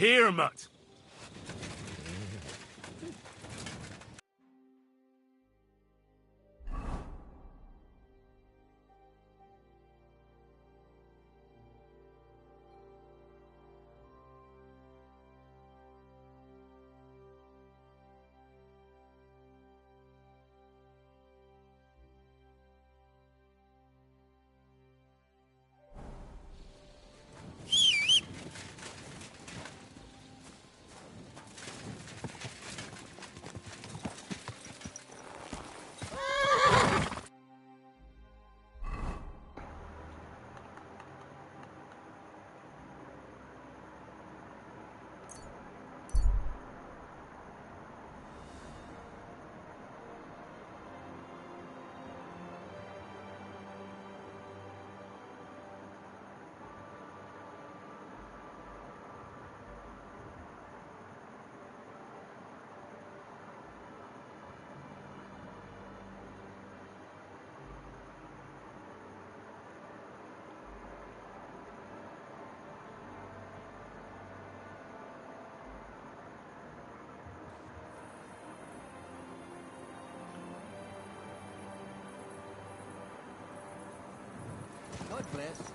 Here, mutt. God bless.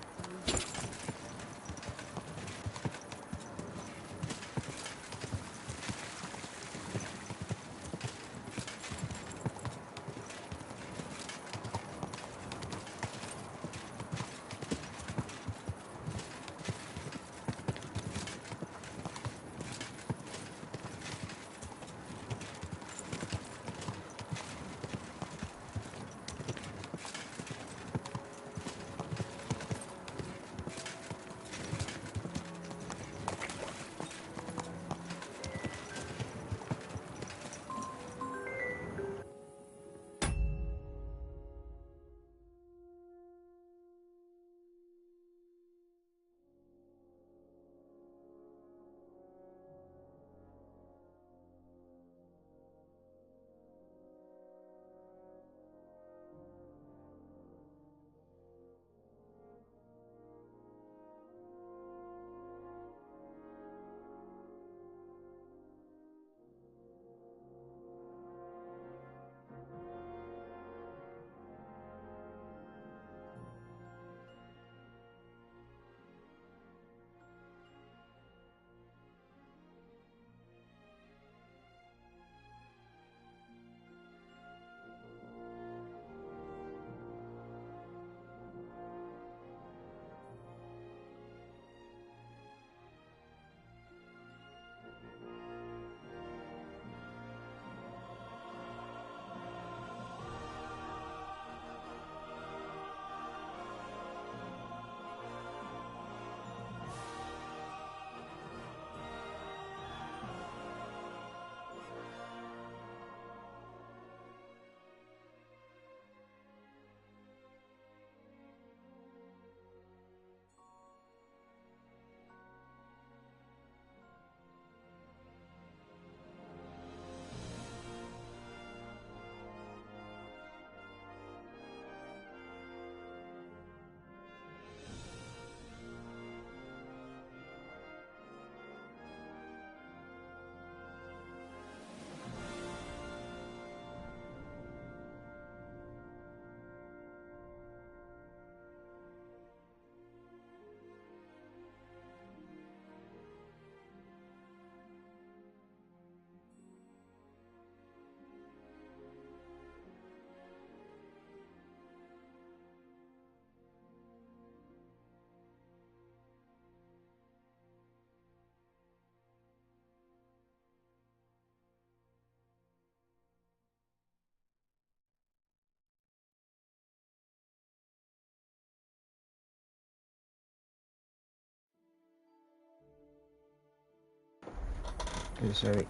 Okay, sorry.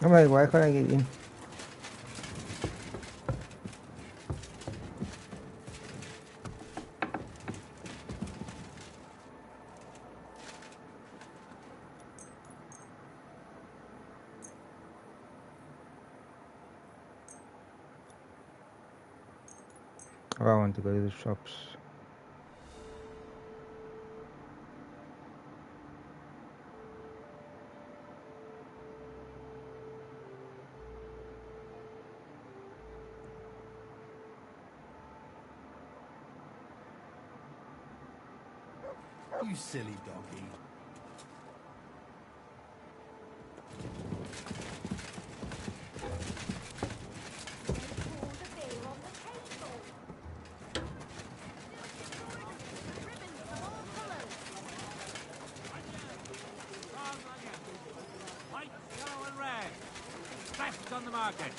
I'm like, why can't I get in? Oh, I want to go to the shops. You silly doggy. White, yellow, and red. Best on the market.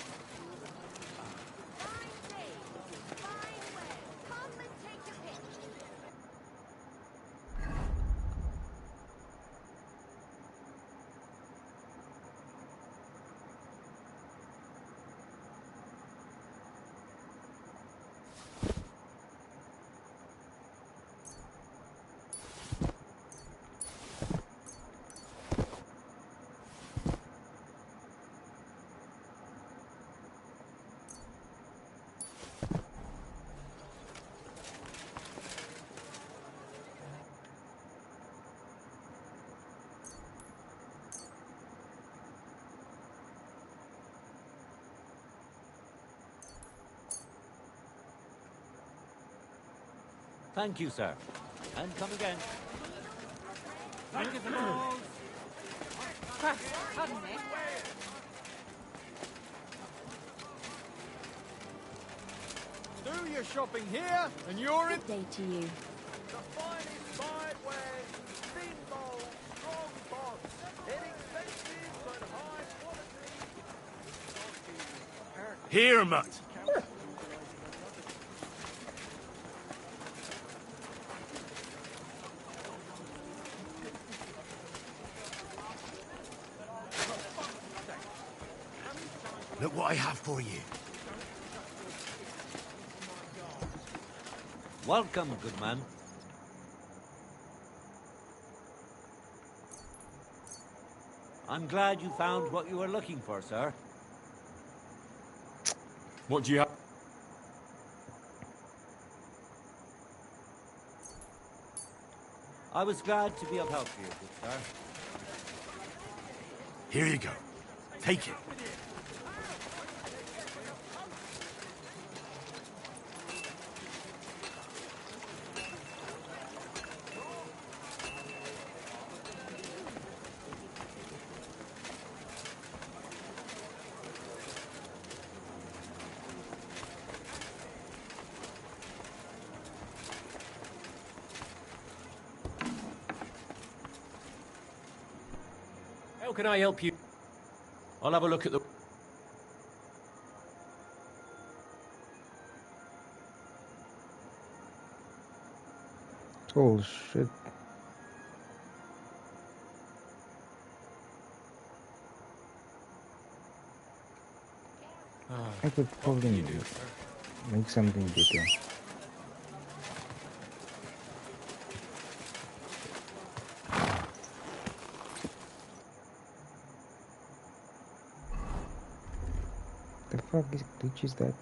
Thank you, sir. And come again. Thank you for all. Pardon me. Do your shopping here, and you're in. Good day to you. The finest sideway, thin bowl, strong box, inexpensive but high quality. Here, mutt. Look what I have for you. Welcome, good man. I'm glad you found what you were looking for, sir. What do you have? I was glad to be of help to you, good sir. Here you go. Take it. How can I help you? I'll have a look at the... Oh shit. I could probably make something better. The fuck is glitch is that?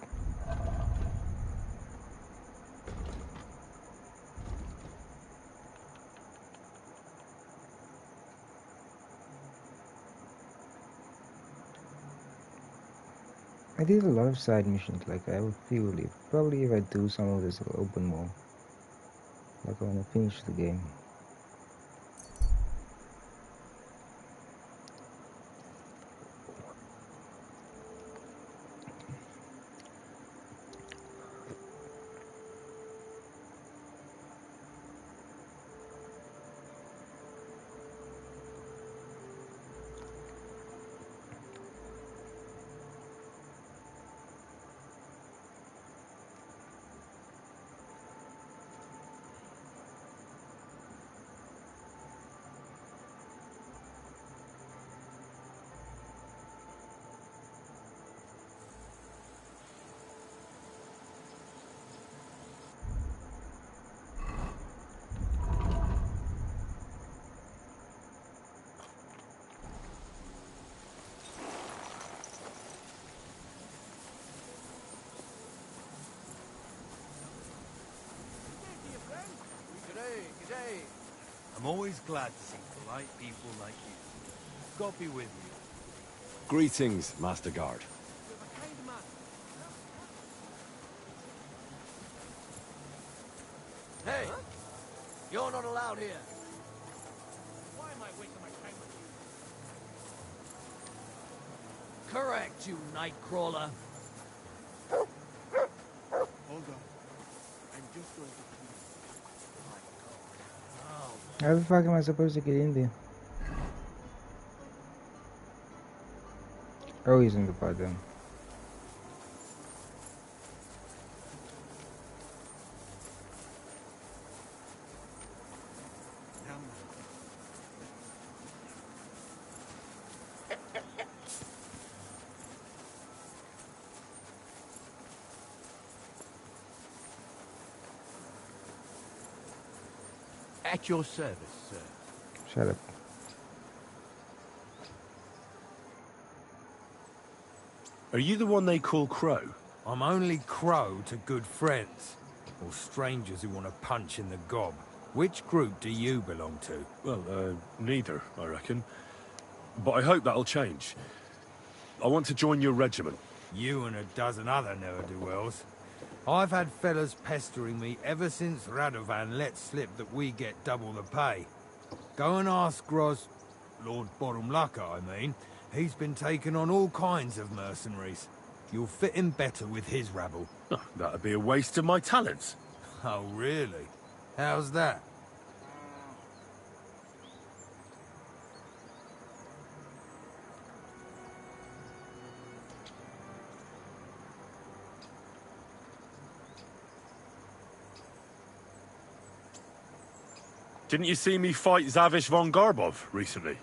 I did a lot of side missions, like I would feel if probably if I do some of this will open more. Like I wanna finish the game. I'm always glad to see polite people like you. God be with you. Greetings, Master Guard. Hey! You're not allowed here. Why am I wasting my time with you? Correct, you Nightcrawler. Hold on. I'm just going to... How the fuck am I supposed to get in there? Oh, he's in the pod then. At your service, sir. Shut up. Are you the one they call Crow? I'm only Crow to good friends, or strangers who want to punch in the gob. Which group do you belong to? Well, neither, I reckon. But I hope that'll change. I want to join your regiment. You and a dozen other ne'er-do-wells. I've had fellas pestering me ever since Radovan let slip that we get double the pay. Go and ask Lord Bottomlucker, I mean. He's been taking on all kinds of mercenaries. You'll fit in better with his rabble. Oh, that'd be a waste of my talents. Oh, really? How's that? Didn't you see me fight Zavish von Garbov recently?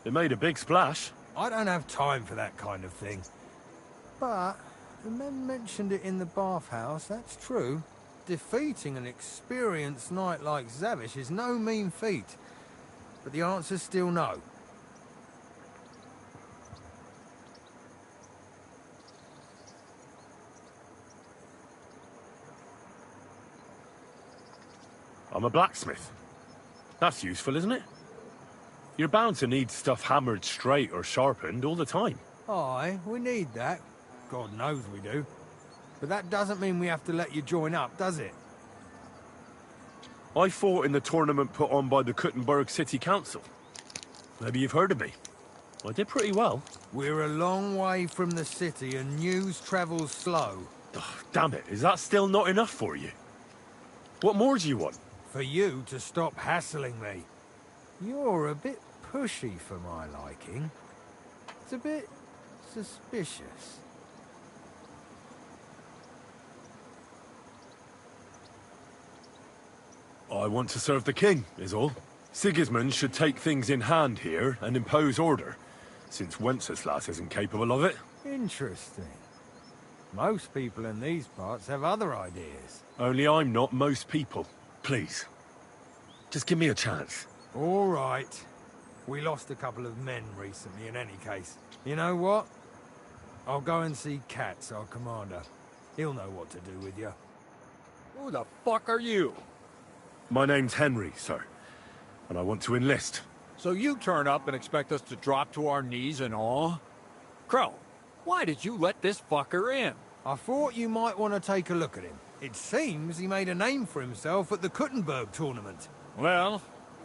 It made a big splash. I don't have time for that kind of thing. But the men mentioned it in the bathhouse, that's true. Defeating an experienced knight like Zavish is no mean feat. But the answer's still no. I'm a blacksmith. That's useful, isn't it? You're bound to need stuff hammered straight or sharpened all the time. Aye, we need that. God knows we do. But that doesn't mean we have to let you join up, does it? I fought in the tournament put on by the Kuttenberg City Council. Maybe you've heard of me. I did pretty well. We're a long way from the city and news travels slow. Ugh, damn it, is that still not enough for you? What more do you want? For you to stop hassling me. You're a bit pushy for my liking. It's a bit suspicious. I want to serve the king, is all. Sigismund should take things in hand here and impose order, since Wenceslas isn't capable of it. Interesting. Most people in these parts have other ideas. Only I'm not most people. Please. Just give me a chance. All right. We lost a couple of men recently in any case. You know what? I'll go and see Katz, our commander. He'll know what to do with you. Who the fuck are you? My name's Henry, sir, and I want to enlist. So you turn up and expect us to drop to our knees in awe? Crow, why did you let this fucker in? I thought you might want to take a look at him. It seems he made a name for himself at the Kuttenberg tournament. Well,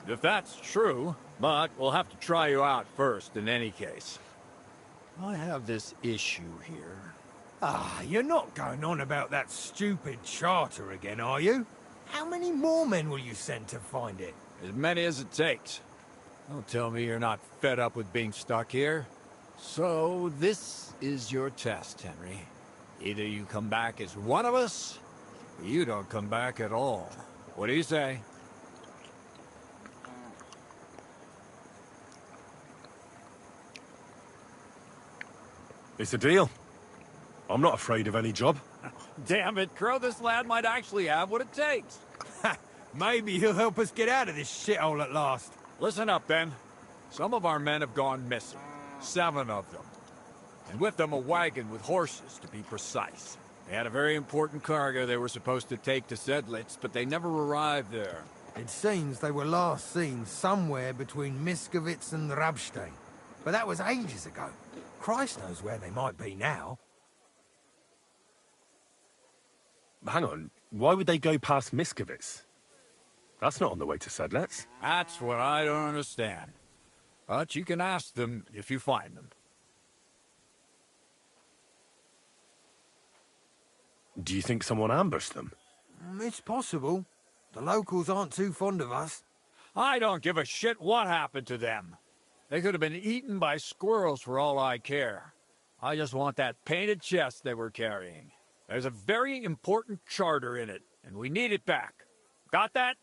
if that's true, but we'll have to try you out first in any case. I have this issue here. Ah, you're not going on about that stupid charter again, are you? How many more men will you send to find it? As many as it takes. Don't tell me you're not fed up with being stuck here. So, this is your test, Henry. Either you come back as one of us, or you don't come back at all. What do you say? It's a deal. I'm not afraid of any job. Damn it, Crow, this lad might actually have what it takes. Maybe he'll help us get out of this shithole at last. Listen up, then. Some of our men have gone missing. 7 of them. And with them a wagon with horses, to be precise. They had a very important cargo they were supposed to take to Sedlitz, but they never arrived there. It seems they were last seen somewhere between Miskovitz and Rabstein. But that was ages ago. Christ knows where they might be now. Hang on, why would they go past Miskovitz? That's not on the way to Sedlets. That's what I don't understand. But you can ask them if you find them. Do you think someone ambushed them? It's possible. The locals aren't too fond of us. I don't give a shit what happened to them. They could have been eaten by squirrels for all I care. I just want that painted chest they were carrying. There's a very important charter in it, and we need it back. Got that?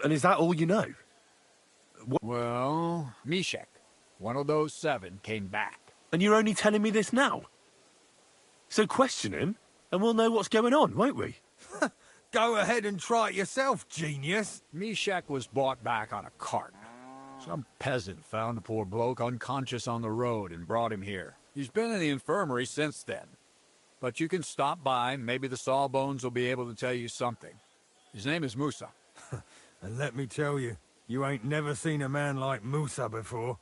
And is that all you know? Well, Mishek, one of those 7, came back. And you're only telling me this now? So question him, and we'll know what's going on, won't we? Go ahead and try it yourself, genius. Mishek was brought back on a cart. Some peasant found the poor bloke unconscious on the road and brought him here. He's been in the infirmary since then. But you can stop by, maybe the Sawbones will be able to tell you something. His name is Musa. And let me tell you, you ain't never seen a man like Musa before.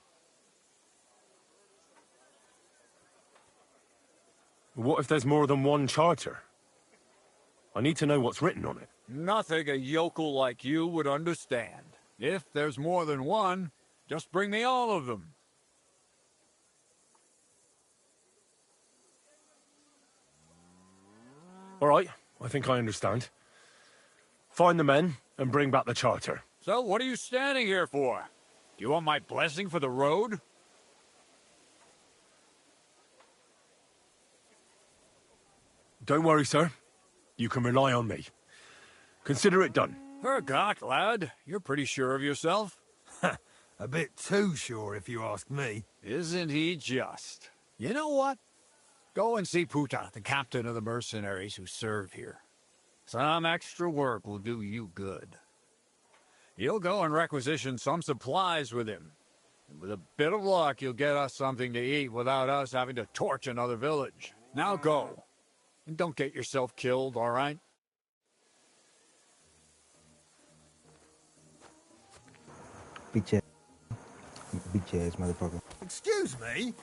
What if there's more than one charter? I need to know what's written on it. Nothing a yokel like you would understand. If there's more than one, just bring me all of them. All right, I think I understand. Find the men and bring back the charter. So what are you standing here for? Do you want my blessing for the road? Don't worry, sir. You can rely on me. Consider it done. Hergott, lad. You're pretty sure of yourself. A bit too sure, if you ask me. Isn't he just? You know what? Go and see Puta, the captain of the mercenaries who serve here. Some extra work will do you good. You'll go and requisition some supplies with him. And with a bit of luck, you'll get us something to eat without us having to torch another village. Now go. And don't get yourself killed, all right? Bitch ass motherfucker. Excuse me?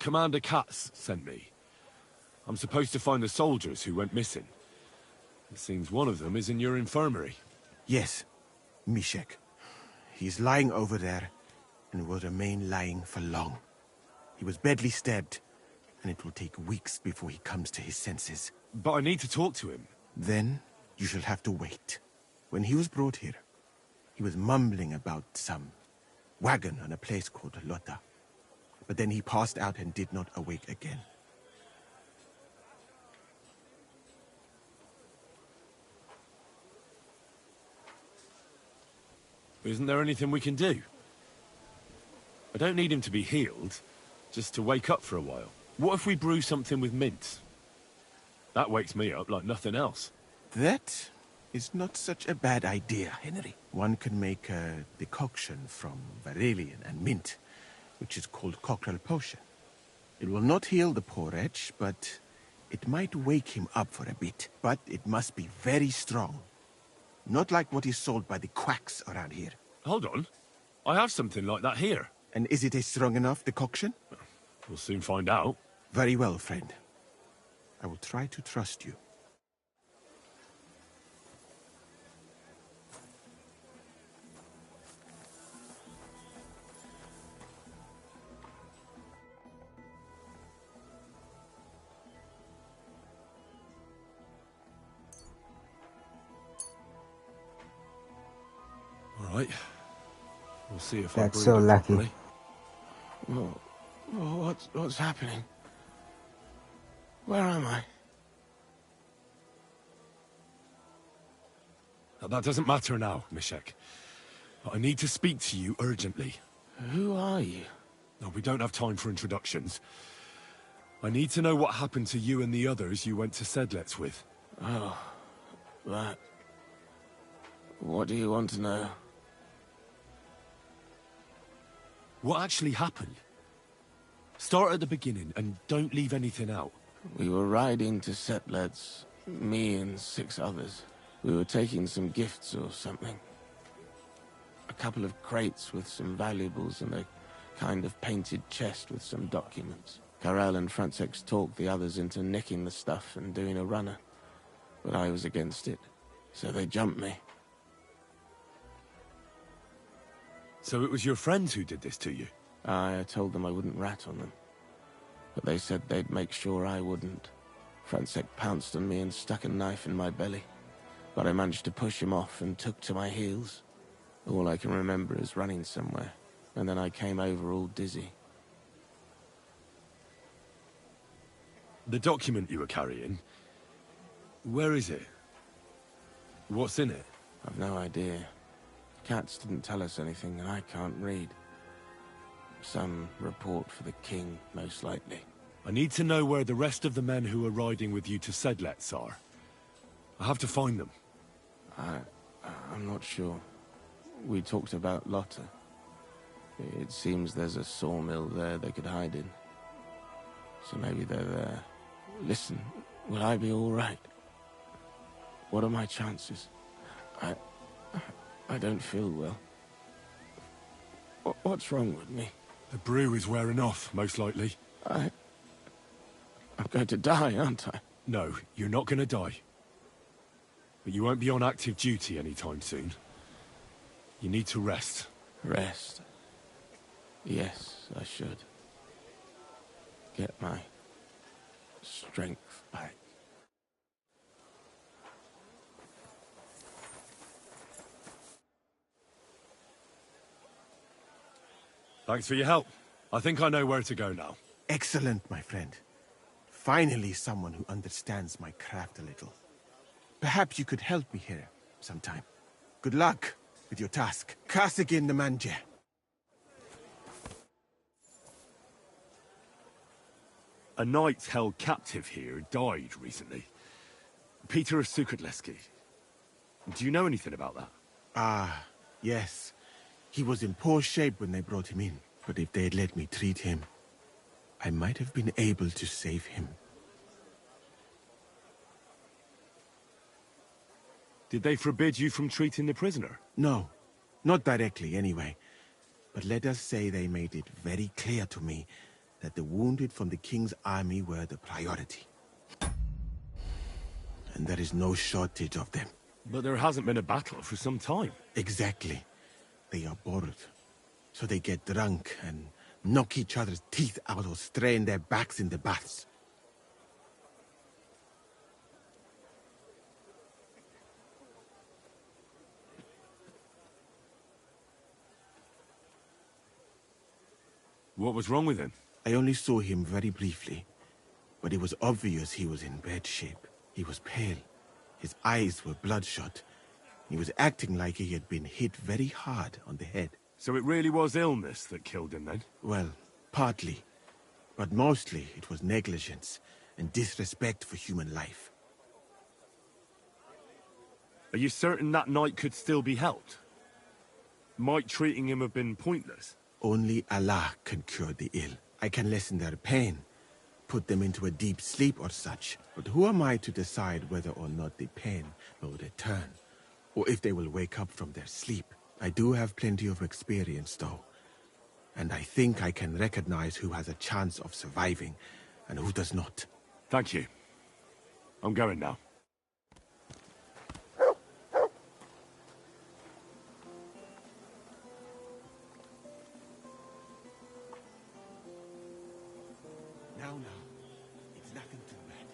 Commander Katz sent me. I'm supposed to find the soldiers who went missing. It seems one of them is in your infirmary. Yes, Mishek. He's lying over there, and will remain lying for long. He was badly stabbed, and it will take weeks before he comes to his senses. But I need to talk to him. Then you shall have to wait. When he was brought here, he was mumbling about some wagon on a place called Lota. But then he passed out and did not awake again. Isn't there anything we can do? I don't need him to be healed, just to wake up for a while. What if we brew something with mint? That wakes me up like nothing else. That is not such a bad idea, Henry. One can make a decoction from Varelian and mint, which is called Cockrell Potion. It will not heal the poor wretch, but it might wake him up for a bit. But it must be very strong. Not like what is sold by the quacks around here. Hold on. I have something like that here. And is it a strong enough decoction? We'll soon find out. Very well, friend. I will try to trust you. right. We'll see if That's I so breathe lucky. properly. What's happening? Where am I? Now, that doesn't matter now, Mishek. But I need to speak to you urgently. Who are you? No, we don't have time for introductions. I need to know what happened to you and the others you went to Sedlets with. Oh, that. What do you want to know? What actually happened? Start at the beginning and don't leave anything out. We were riding to Sedlets, me and 6 others. We were taking some gifts or something. A couple of crates with some valuables and a kind of painted chest with some documents. Karel and Francex talked the others into nicking the stuff and doing a runner. But I was against it, so they jumped me. So it was your friends who did this to you? I told them I wouldn't rat on them. But they said they'd make sure I wouldn't. Francex pounced on me and stuck a knife in my belly. But I managed to push him off and took to my heels. All I can remember is running somewhere, and then I came over all dizzy. The document you were carrying, where is it? What's in it? I've no idea. Cats didn't tell us anything, and I can't read. Some report for the king, most likely. I need to know where the rest of the men who are riding with you to Sedlets are. I have to find them. I'm not sure. We talked about Lotta. It seems there's a sawmill there they could hide in. So maybe they're there. Listen, will I be all right? What are my chances? I don't feel well. What's wrong with me? The brew is wearing off, most likely. I'm going to die, aren't I? No, you're not going to die. But you won't be on active duty anytime soon. You need to rest. Rest? Yes, I should. Get my strength back. Thanks for your help. I think I know where to go now. Excellent, my friend. Finally someone who understands my craft a little. Perhaps you could help me here sometime. Good luck with your task. Kasagin the manje. A knight held captive here died recently. Peter of Sukatleski. Do you know anything about that? Ah, yes. He was in poor shape when they brought him in. But if they had let me treat him, I might have been able to save him. Did they forbid you from treating the prisoner? No, not directly anyway. But let us say they made it very clear to me that the wounded from the king's army were the priority. And there is no shortage of them. But there hasn't been a battle for some time. Exactly. They are bored. So they get drunk and knock each other's teeth out or strain their backs in the baths. What was wrong with him? I only saw him very briefly, but it was obvious he was in bad shape. He was pale. His eyes were bloodshot. He was acting like he had been hit very hard on the head. So it really was illness that killed him then? Well, partly. But mostly it was negligence and disrespect for human life. Are you certain that knight could still be helped? Might treating him have been pointless? Only Allah can cure the ill. I can lessen their pain, put them into a deep sleep or such. But who am I to decide whether or not the pain will return, or if they will wake up from their sleep? I do have plenty of experience, though. And I think I can recognize who has a chance of surviving, and who does not. Thank you. I'm going now. Now, it's nothing too bad.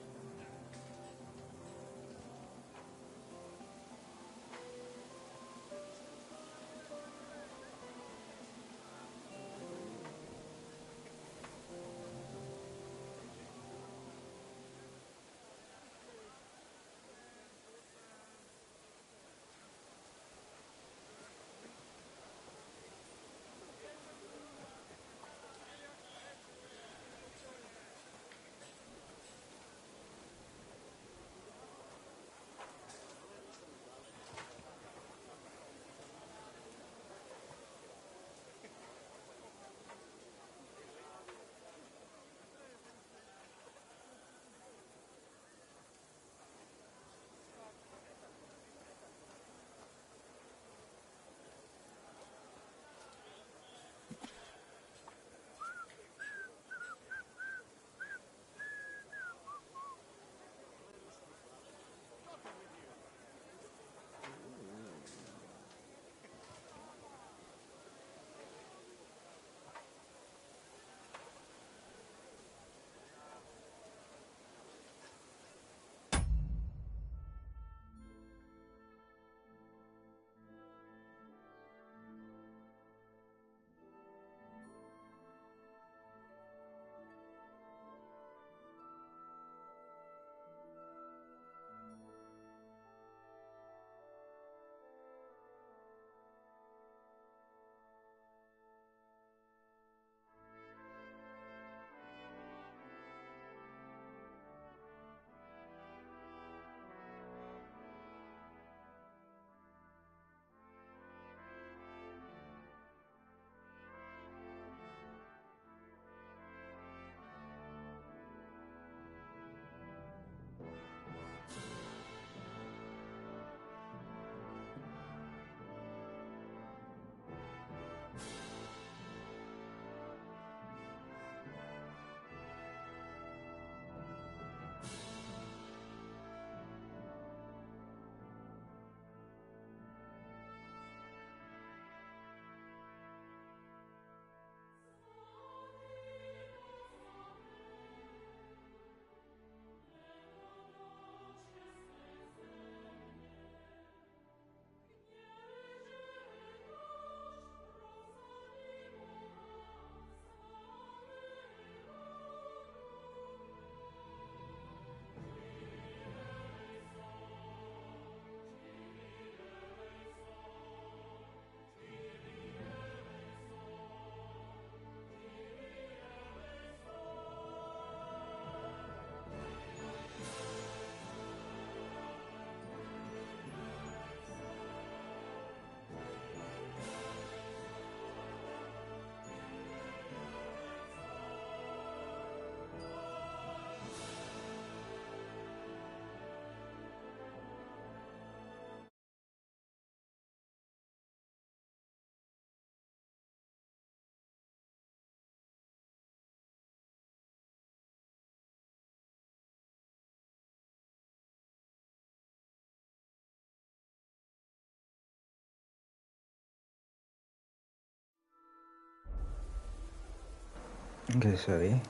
Okay, sorry.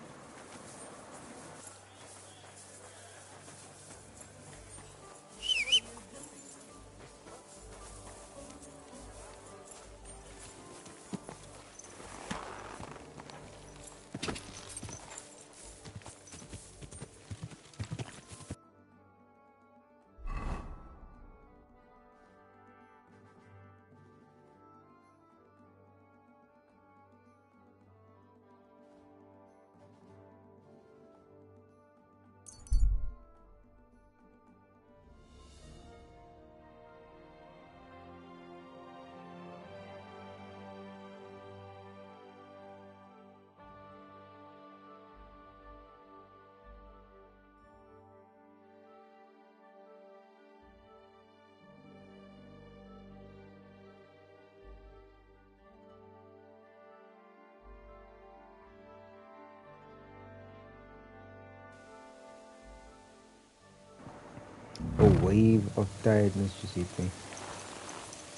A wave of tiredness just hit me.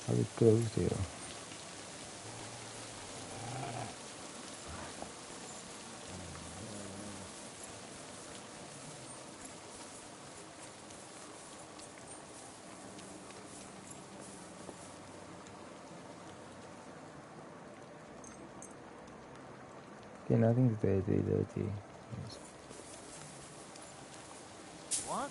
How it close there. Okay, nothing's dirty. Yes. What?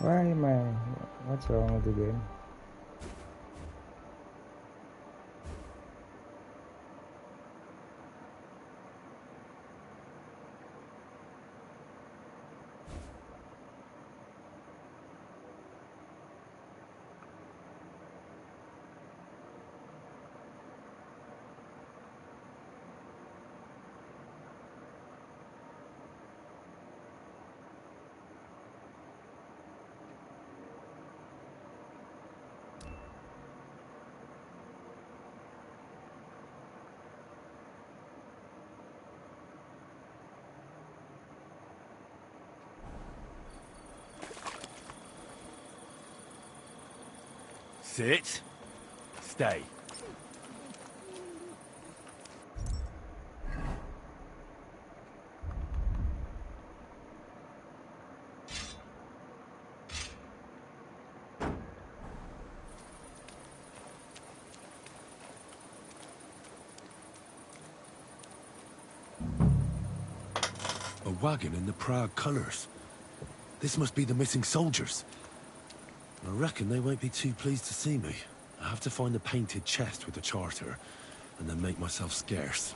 Why am I? What's wrong with the game? Sit. Stay. A wagon in the Prague colours. This must be the missing soldiers. I reckon they won't be too pleased to see me. I have to find the painted chest with the charter, and then make myself scarce.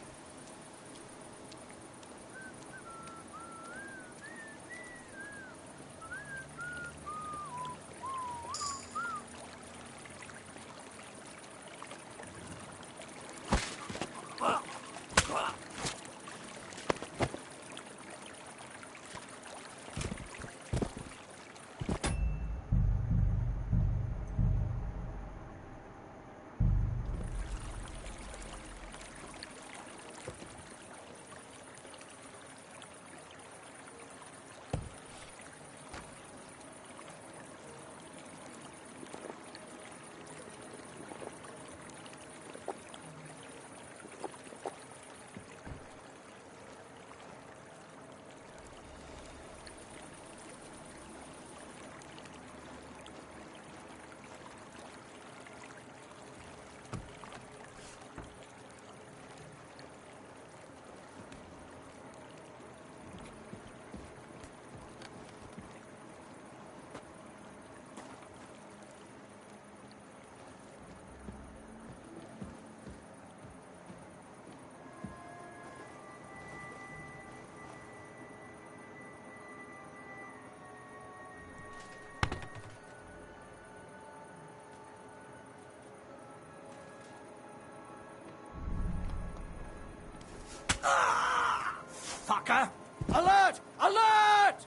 fucker! Alert! Alert!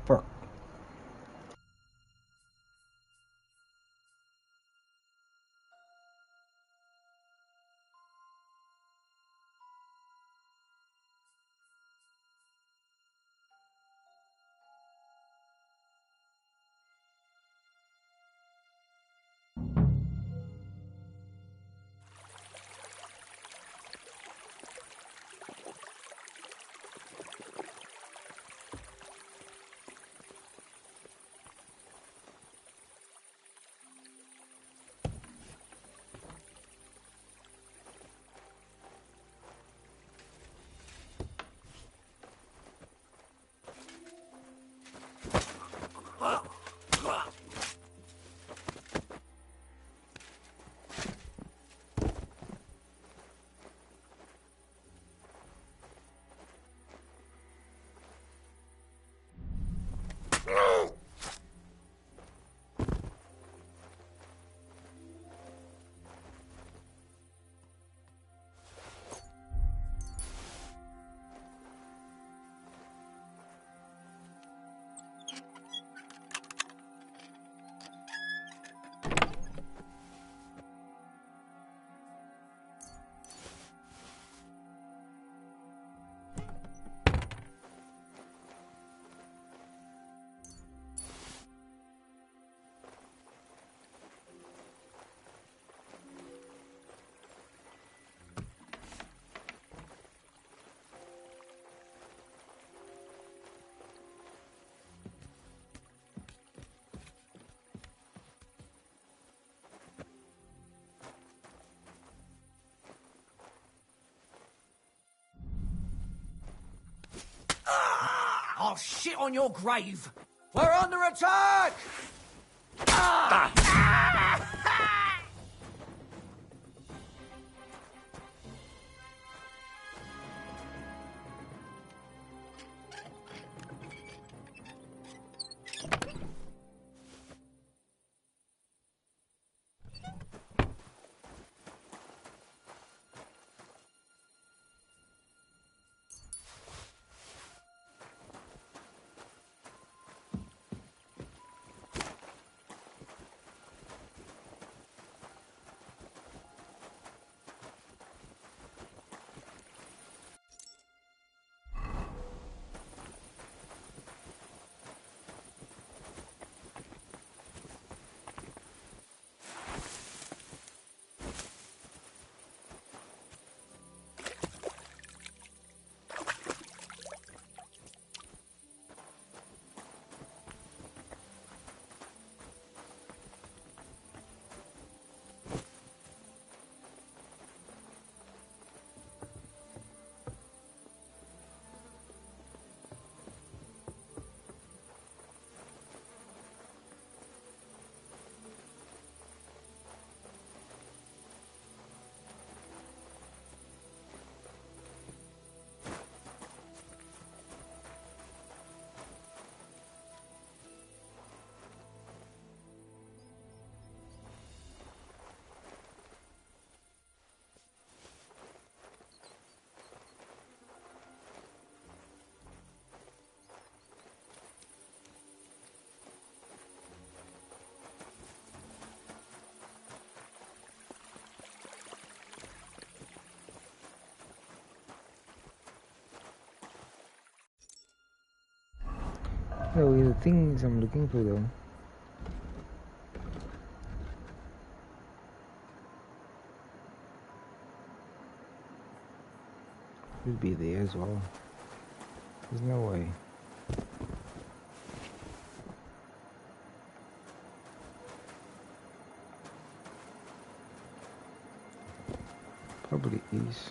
Fuck. I'll shit on your grave! We're under attack! No, the things I'm looking for though. Could be there as well. There's no way. Probably is.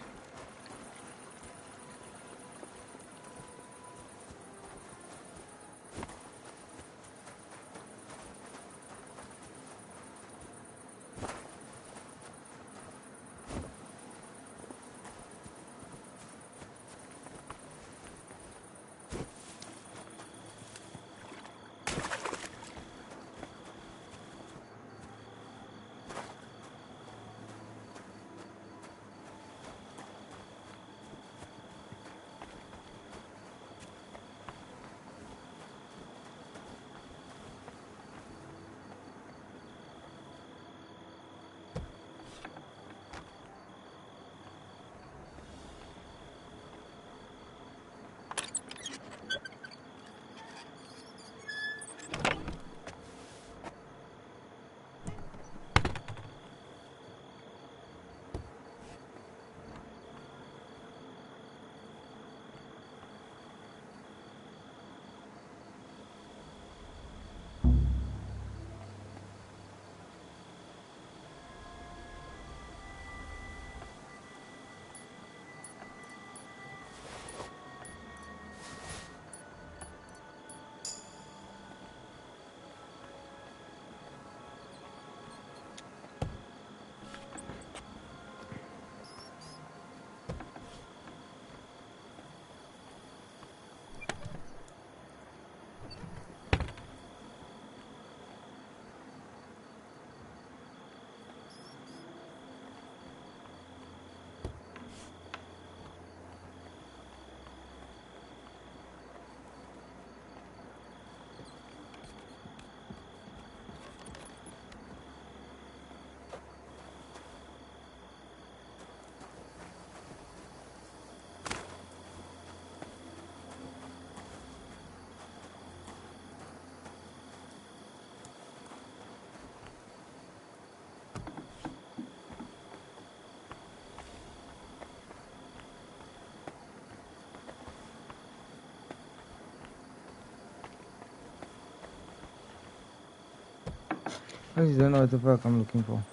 I just don't know what the fuck I'm looking for.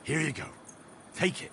Here you go. Take it.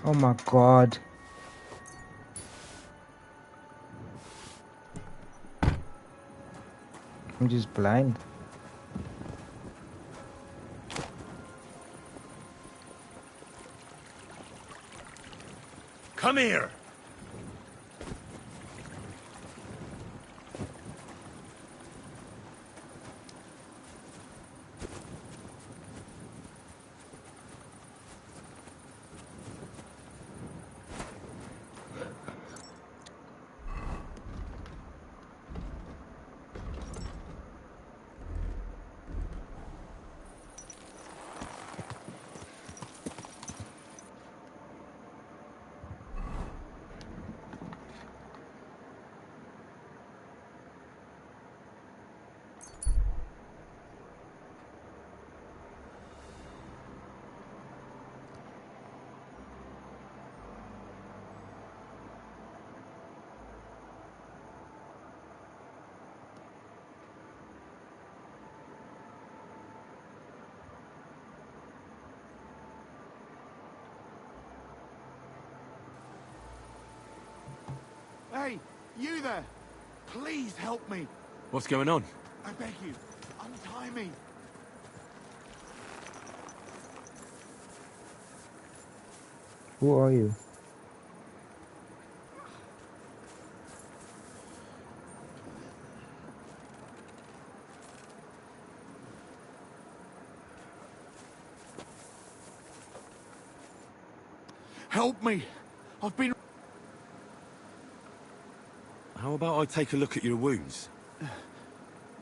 Oh my god. I'm just blind. Come here. Hey, you there! Please help me! What's going on? I beg you, untie me! Who are you? Help me! I've been... How about I take a look at your wounds?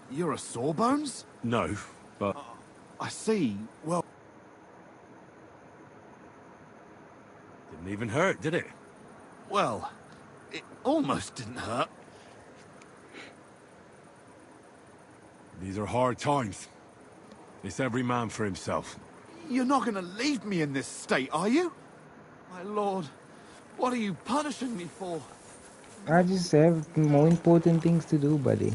You're a Sawbones? No, but... I see. Well... Didn't even hurt, did it? Well... It almost didn't hurt. These are hard times. It's every man for himself. You're not gonna leave me in this state, are you? My lord, what are you punishing me for? I just have more important things to do, buddy.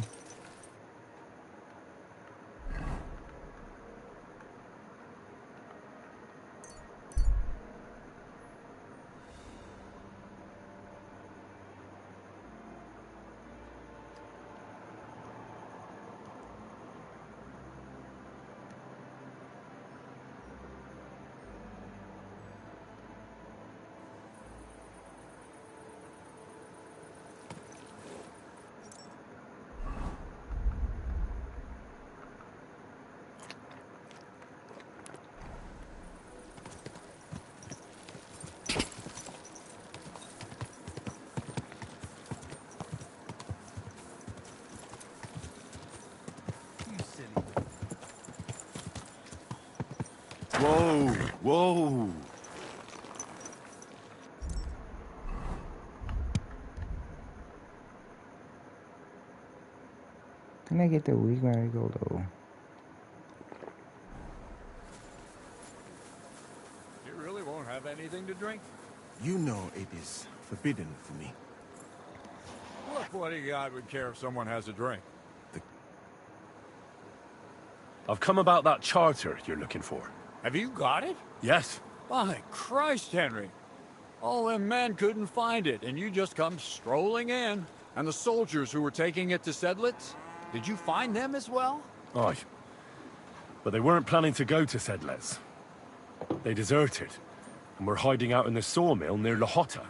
Whoa, whoa. Can Can I get the weak marigold though? You really won't have anything to drink? You know it is forbidden for me. What bloody guy would care if someone has a drink? I've come about that charter you're looking for. Have you got it? Yes. By Christ, Henry. All them men couldn't find it, and you just come strolling in. And the soldiers who were taking it to Sedlitz? Did you find them as well? Aye. But they weren't planning to go to Sedlitz. They deserted, and were hiding out in the sawmill near Lahota.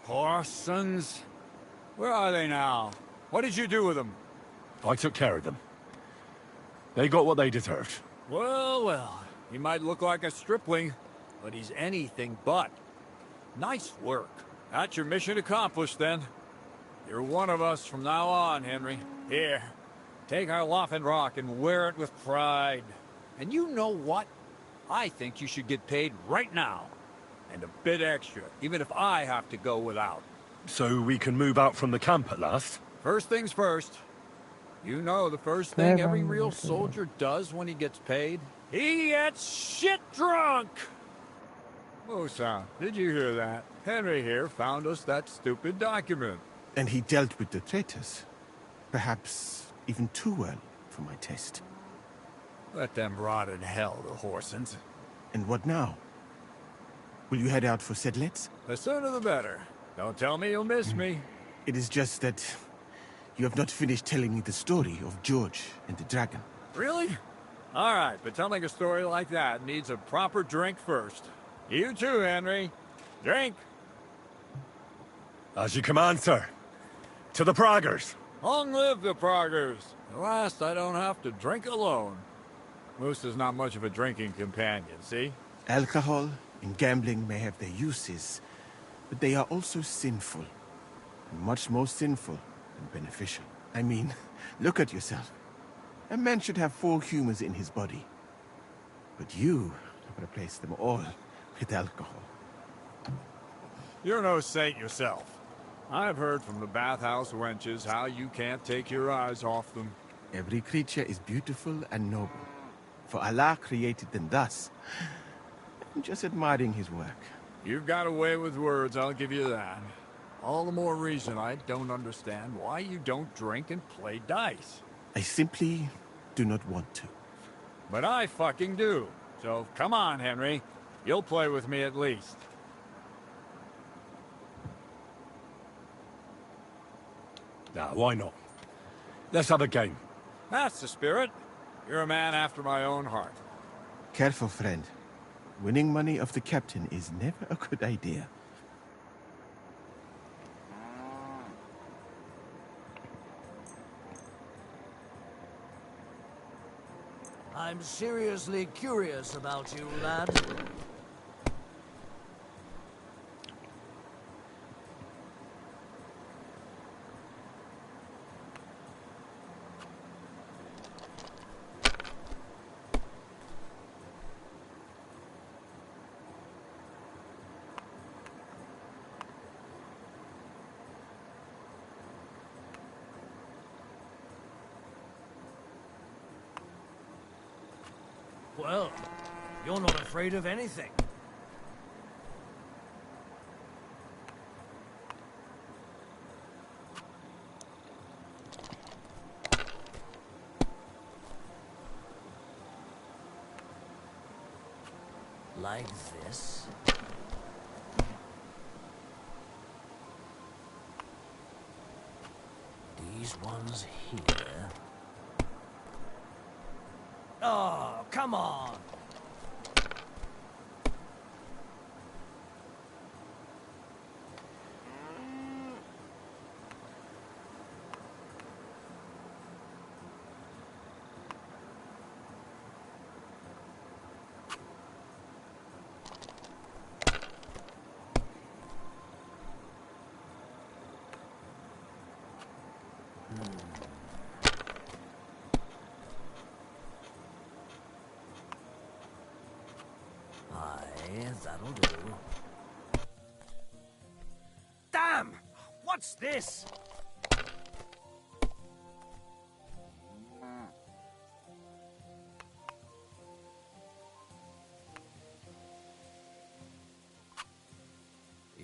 Horsons? Where are they now? What did you do with them? I took care of them. They got what they deserved. Well, well. He might look like a stripling, but he's anything but. Nice work. That's your mission accomplished, then. You're one of us from now on, Henry. Here, take our Loffen Rock and wear it with pride. And you know what? I think you should get paid right now. And a bit extra, even if I have to go without. So we can move out from the camp at last? First things first. You know the first thing every real soldier does when he gets paid? He gets shit drunk! Musa, did you hear that? Henry here found us that stupid document. And he dealt with the traitors. Perhaps even too well for my taste. Let them rot in hell, the Horsens. And what now? Will you head out for Sedlitz? The sooner the better. Don't tell me you'll miss me. It is just that you have not finished telling me the story of George and the dragon. Really? All right, but telling a story like that needs a proper drink first. You too, Henry. Drink. As you command, sir. To the Praggers. Long live the Praggers. At last, I don't have to drink alone. Moose is not much of a drinking companion, see? Alcohol and gambling may have their uses, but they are also sinful. And much more sinful than beneficial. I mean, look at yourself. A man should have 4 humors in his body. But you have replaced them all with alcohol. You're no saint yourself. I've heard from the bathhouse wenches how you can't take your eyes off them. Every creature is beautiful and noble. For Allah created them thus. I'm just admiring his work. You've got a way with words, I'll give you that. All the more reason I don't understand why you don't drink and play dice. I simply do not want to. But I fucking do. So come on, Henry. You'll play with me at least. Nah, why not? Let's have a game. That's the spirit. You're a man after my own heart. Careful, friend. Winning money of the captain is never a good idea. I'm seriously curious about you, lad. Well, you're not afraid of anything. Like this? These ones here. Oh, come on! That'll do. Damn! What's this?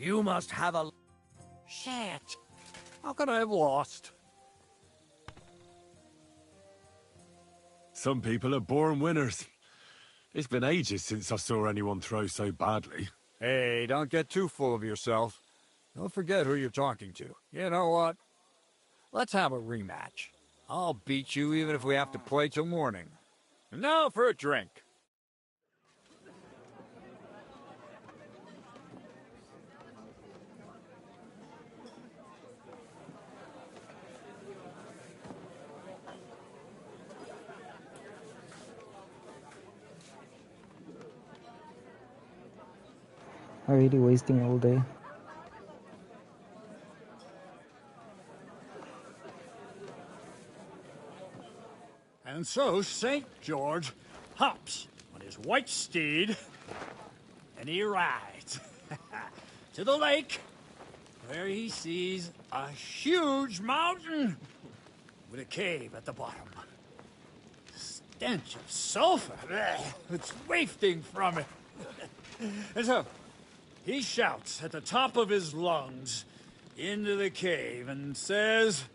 You must have a... Shit. How could I have lost? Some people are born winners. It's been ages since I saw anyone throw so badly. Hey, don't get too full of yourself. Don't forget who you're talking to. You know what? Let's have a rematch. I'll beat you even if we have to play till morning. And now for a drink. I'm really wasting all day. And so St. George hops on his white steed, and he rides to the lake, where he sees a huge mountain with a cave at the bottom. The stench of sulfur, it's wafting from it. And so he shouts at the top of his lungs into the cave and says,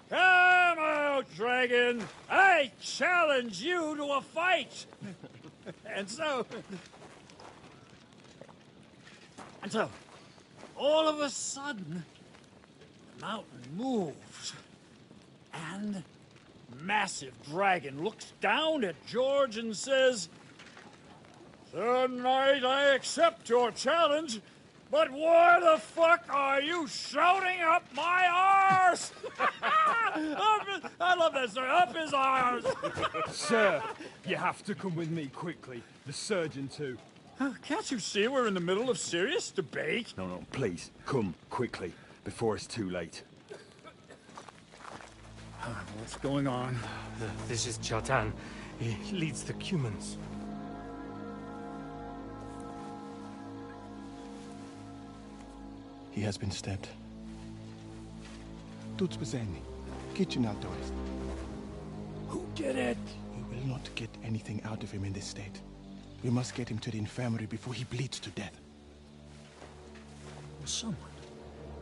"Come out, dragon! I challenge you to a fight!" And so, all of a sudden, the mountain moves, and massive dragon looks down at George and says, "Tonight I accept your challenge, but why the fuck are you shouting up my arse?" I love that story. Up his arse. Sir, you have to come with me quickly. The surgeon too. Can't you see we're in the middle of serious debate? No, please, come quickly, before it's too late. What's going on? This is Chatan. He leads the humans. He has been stabbed. Tuts beseni. Kitchen outdoors. Who did it? We will not get anything out of him in this state. We must get him to the infirmary before he bleeds to death. Someone,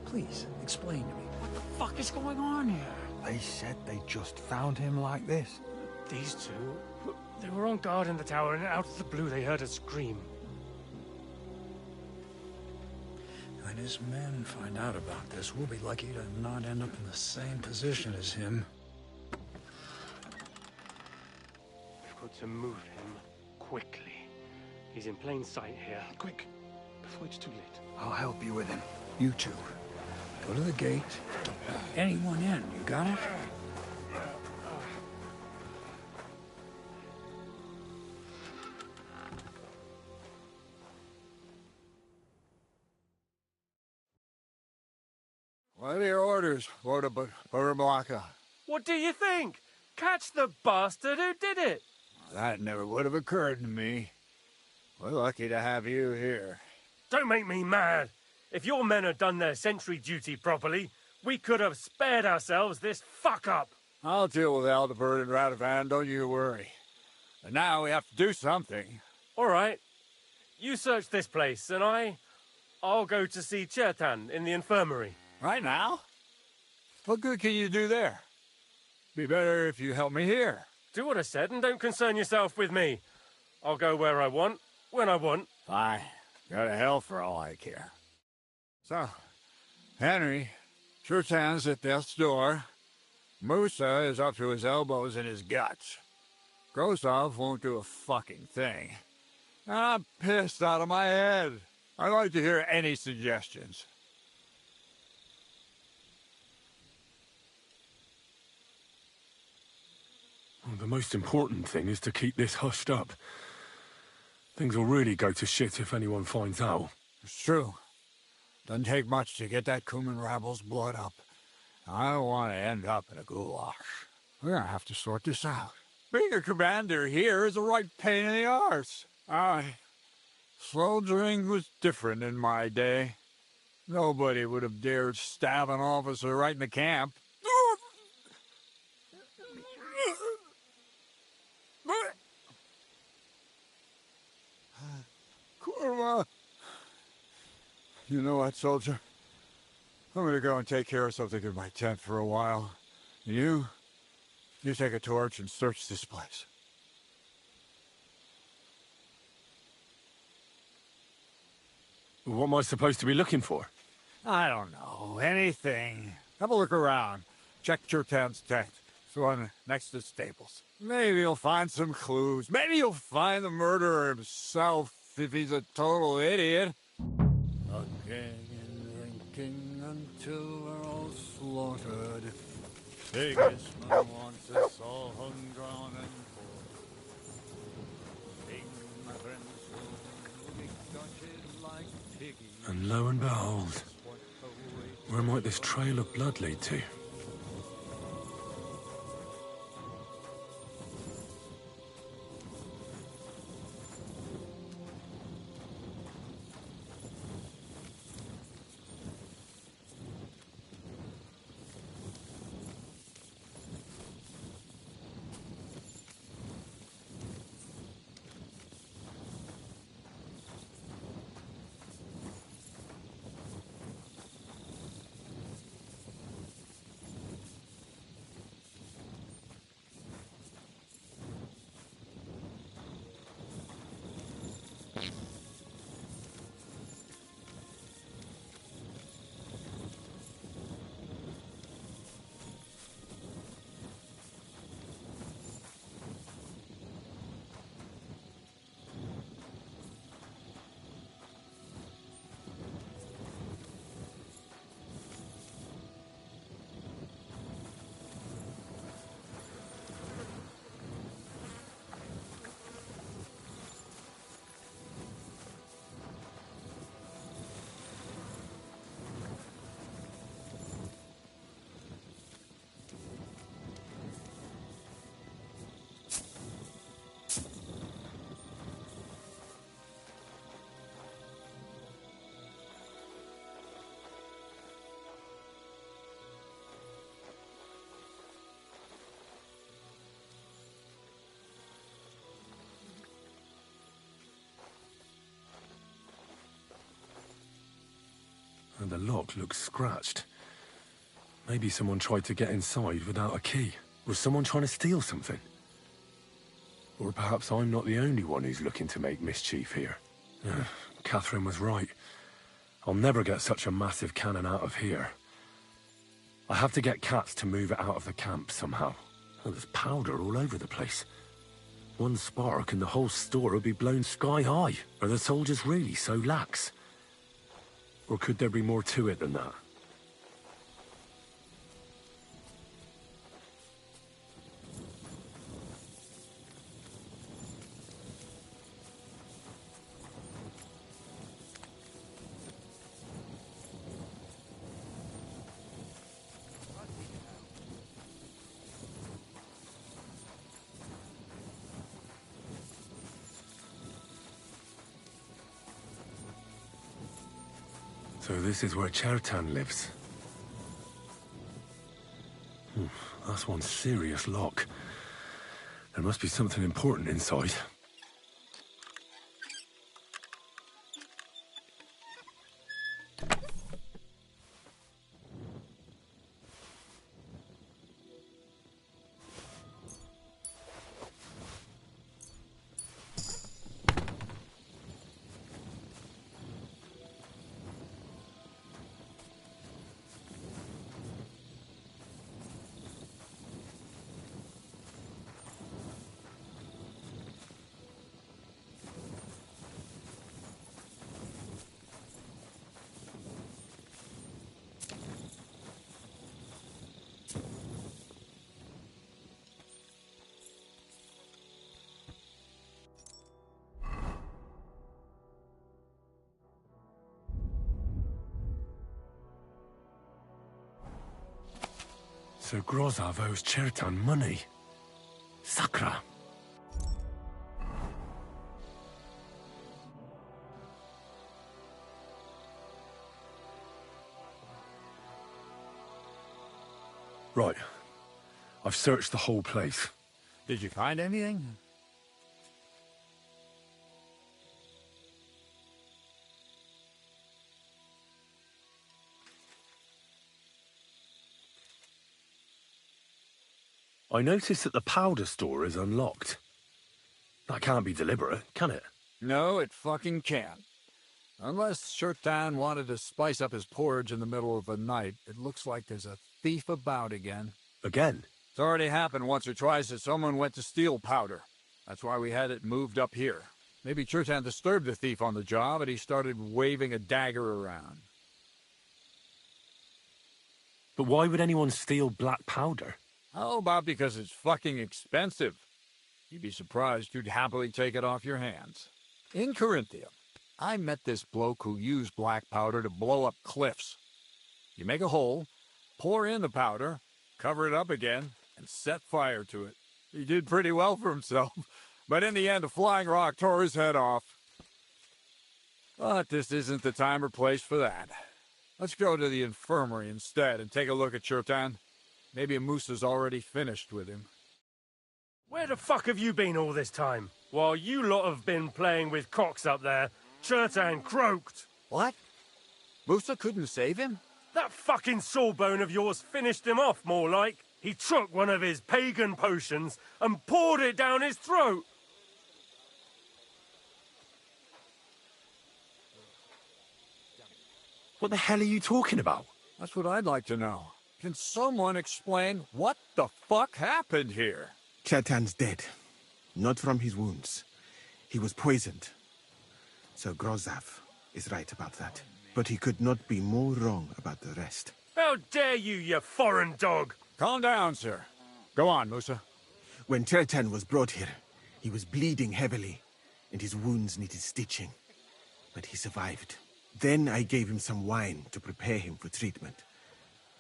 please explain to me. What the fuck is going on here? They said they just found him like this. These two, they were on guard in the tower, and out of the blue they heard a scream. When his men find out about this, we'll be lucky to not end up in the same position as him. We've got to move him quickly. He's in plain sight here. Quick, before it's too late. I'll help you with him. You two. Go to the gate. Don't let anyone in. You got it? What are your orders, Bordablaka? What do you think? Catch the bastard who did it! That never would have occurred to me. We're lucky to have you here. Don't make me mad. If your men had done their sentry duty properly, we could have spared ourselves this fuck-up. I'll deal with Aldebert and Radovan, don't you worry. But now we have to do something. All right. You search this place, and I'll go to see Chertan in the infirmary. Right now? What good can you do there? Be better if you help me here. Do what I said and don't concern yourself with me. I'll go where I want, when I want. Fine. Go to hell for all I care. So, Henry, Chertan's at death's door. Musa is up to his elbows in his guts. Grosov won't do a fucking thing. And I'm pissed out of my head. I'd like to hear any suggestions. Well, the most important thing is to keep this hushed up. Things will really go to shit if anyone finds out. It's true. Doesn't take much to get that Kuman rabble's blood up. I don't want to end up in a goulash. We're gonna have to sort this out. Being a commander here is a right pain in the arse. Soldiering was different in my day. Nobody would have dared stab an officer right in the camp. Kurva! You know what, soldier? I'm gonna go and take care of something in my tent for a while. You take a torch and search this place. What am I supposed to be looking for? I don't know. Anything. Have a look around. Check Chertan's tent. It's the one next to the stables. Maybe you'll find some clues. Maybe you'll find the murderer himself if he's a total idiot. Again and drinking until we're all slaughtered. Sigismund wants us all hung, drawn, and quartered. Sing, my friends, so big Dutches like piggies. And lo and behold, where might this trail of blood lead to? And the lock looks scratched. Maybe someone tried to get inside without a key. Was someone trying to steal something? Or perhaps I'm not the only one who's looking to make mischief here. Catherine was right. I'll never get such a massive cannon out of here. I have to get Cats to move it out of the camp somehow. Oh, there's powder all over the place. One spark and the whole store would be blown sky high. Are the soldiers really so lax? Or could there be more to it than that? So this is where Chertan lives. That's one serious lock. There must be something important inside. So Grozov owes Chertan money. Sakra. Right. I've searched the whole place. Did you find anything? I noticed that the powder store is unlocked. That can't be deliberate, can it? No, it fucking can't. Unless Shirtan wanted to spice up his porridge in the middle of the night, it looks like there's a thief about again. Again? It's already happened once or twice that someone went to steal powder. That's why we had it moved up here. Maybe Shirtan disturbed the thief on the job and he started waving a dagger around. But why would anyone steal black powder? How about because it's fucking expensive? You'd be surprised you'd happily take it off your hands. In Corinthia, I met this bloke who used black powder to blow up cliffs. You make a hole, pour in the powder, cover it up again, and set fire to it. He did pretty well for himself, but in the end a flying rock tore his head off. But this isn't the time or place for that. Let's go to the infirmary instead and take a look at Shirtan. Maybe Musa's already finished with him. Where the fuck have you been all this time? While you lot have been playing with cocks up there, Shirtan croaked. What? Musa couldn't save him? That fucking sawbone of yours finished him off, more like. He took one of his pagan potions and poured it down his throat. What the hell are you talking about? That's what I'd like to know. Can someone explain what the fuck happened here? Shirtan's dead. Not from his wounds. He was poisoned. Sir Grozav is right about that. But he could not be more wrong about the rest. How dare you, you foreign dog! Calm down, sir. Go on, Musa. When Shirtan was brought here, he was bleeding heavily, and his wounds needed stitching. But he survived. Then I gave him some wine to prepare him for treatment.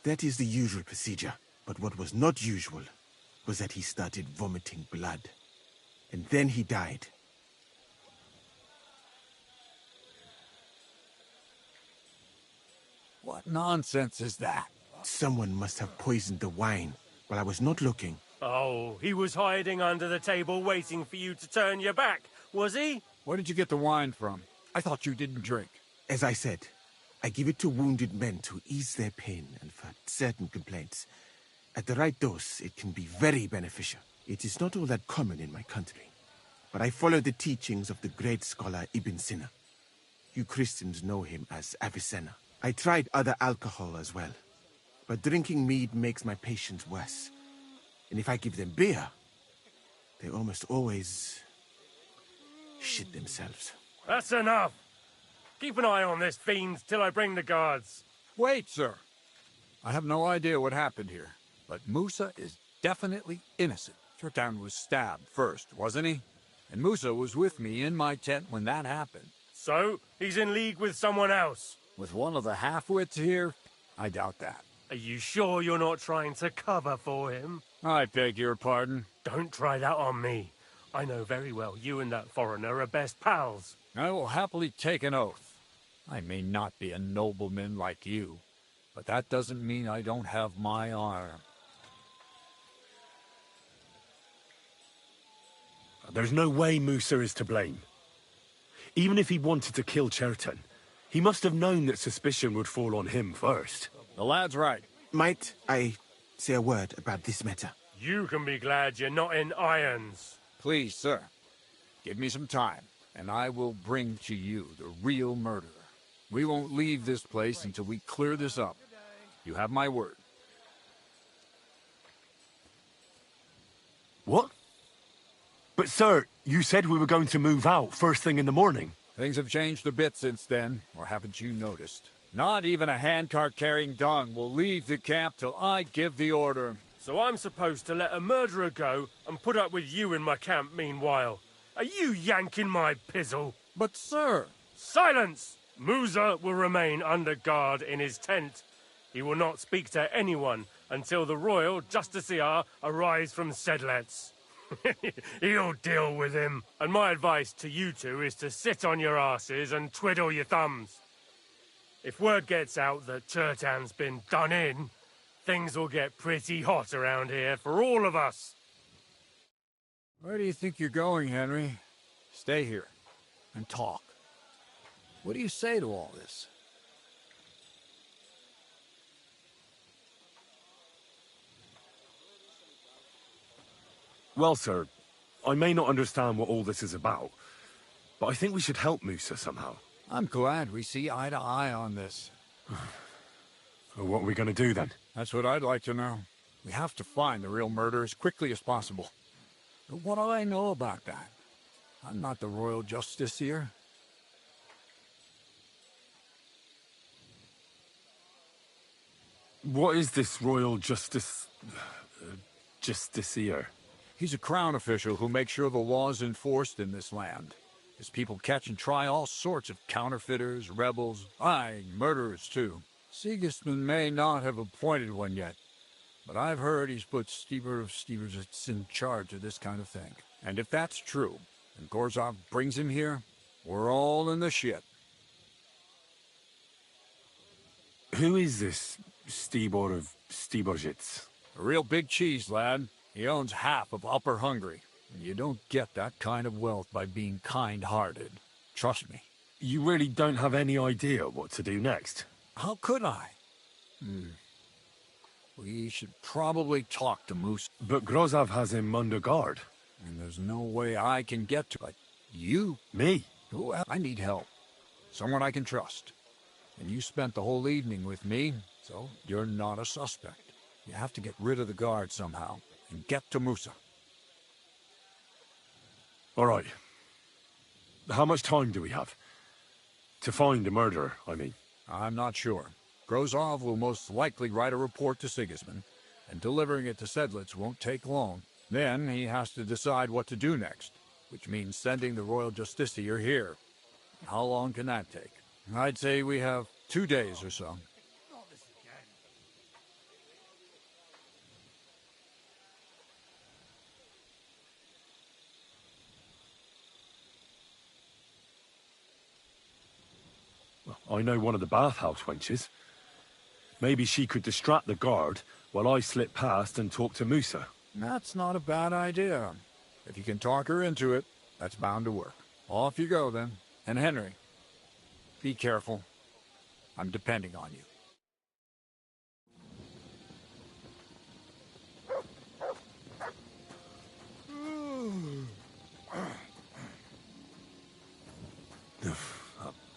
That is the usual procedure. But what was not usual was that he started vomiting blood. And then he died. What nonsense is that? Someone must have poisoned the wine while I was not looking. Oh, he was hiding under the table waiting for you to turn your back, was he? Where did you get the wine from? I thought you didn't drink. As I said, I give it to wounded men to ease their pain and for certain complaints. At the right dose, it can be very beneficial. It is not all that common in my country, but I follow the teachings of the great scholar Ibn Sina. You Christians know him as Avicenna. I tried other alcohol as well, but drinking mead makes my patients worse. And if I give them beer, they almost always shit themselves. That's enough. Keep an eye on this fiend till I bring the guards. Wait, sir. I have no idea what happened here, but Musa is definitely innocent. Shirtan was stabbed first, wasn't he? And Musa was with me in my tent when that happened. So, he's in league with someone else? With one of the half-wits here? I doubt that. Are you sure you're not trying to cover for him? I beg your pardon. Don't try that on me. I know very well you and that foreigner are best pals. I will happily take an oath. I may not be a nobleman like you, but that doesn't mean I don't have my honor. There's no way Musa is to blame. Even if he wanted to kill Shirtan, he must have known that suspicion would fall on him first. The lad's right. Might I say a word about this matter? You can be glad you're not in irons. Please, sir. Give me some time, and I will bring to you the real murderer. We won't leave this place until we clear this up. You have my word. What? But sir, you said we were going to move out first thing in the morning. Things have changed a bit since then, or haven't you noticed? Not even a handcart carrying dung will leave the camp till I give the order. So I'm supposed to let a murderer go and put up with you in my camp meanwhile. Are you yanking my pizzle? But sir... Silence! Musa will remain under guard in his tent. He will not speak to anyone until the royal justiciar arrives from Sedlets. He'll deal with him. And my advice to you two is to sit on your asses and twiddle your thumbs. If word gets out that Shirtan's been done in, things will get pretty hot around here for all of us. Where do you think you're going, Henry? Stay here and talk. What do you say to all this? Well, sir, I may not understand what all this is about, but I think we should help Musa somehow. I'm glad we see eye to eye on this. Well, what are we going to do then? That's what I'd like to know. We have to find the real murderer as quickly as possible. But what do I know about that? I'm not the royal justiciar. What is this royal justiciar? He's a crown official who makes sure the law is enforced in this land. His people catch and try all sorts of counterfeiters, rebels, murderers too. Sigismund may not have appointed one yet, but I've heard he's put Steber of Stebersitz in charge of this kind of thing. And if that's true, and Gorzov brings him here, we're all in the shit. Who is this Stibor of Stebersitz? A real big cheese, lad. He owns half of Upper Hungary. And you don't get that kind of wealth by being kind-hearted. Trust me. You really don't have any idea what to do next? How could I? We should probably talk to Moose. But Grozov has him under guard. And there's no way I can get to it. You? Me? Well, I need help. Someone I can trust. And you spent the whole evening with me, so you're not a suspect. You have to get rid of the guard somehow, and get to Musa. All right. How much time do we have? To find the murderer, I mean. I'm not sure. Grozov will most likely write a report to Sigismund, and delivering it to Sedlitz won't take long. Then he has to decide what to do next, which means sending the royal justiciar here. How long can that take? I'd say we have 2 days or so. Well, I know one of the bathhouse wenches. Maybe she could distract the guard while I slip past and talk to Musa. That's not a bad idea. If you can talk her into it, that's bound to work. Off you go, then. And Henry, be careful. I'm depending on you. That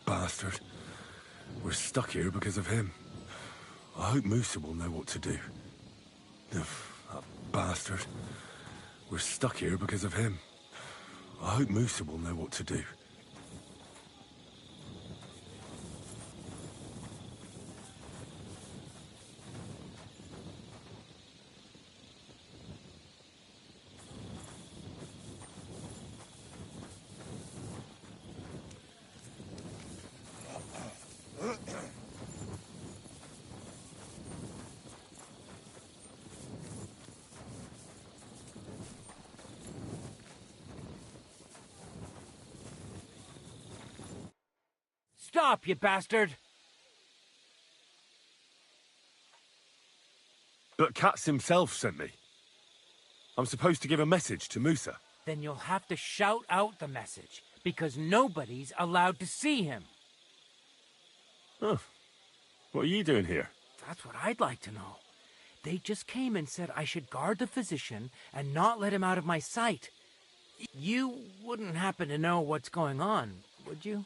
bastard. We're stuck here because of him. I hope Musa will know what to do. That bastard. We're stuck here because of him. I hope Musa will know what to do. Stop, you bastard! But Katz himself sent me. I'm supposed to give a message to Musa. Then you'll have to shout out the message, because nobody's allowed to see him. Huh. What are you doing here? That's what I'd like to know. They just came and said I should guard the physician and not let him out of my sight. You wouldn't happen to know what's going on, would you?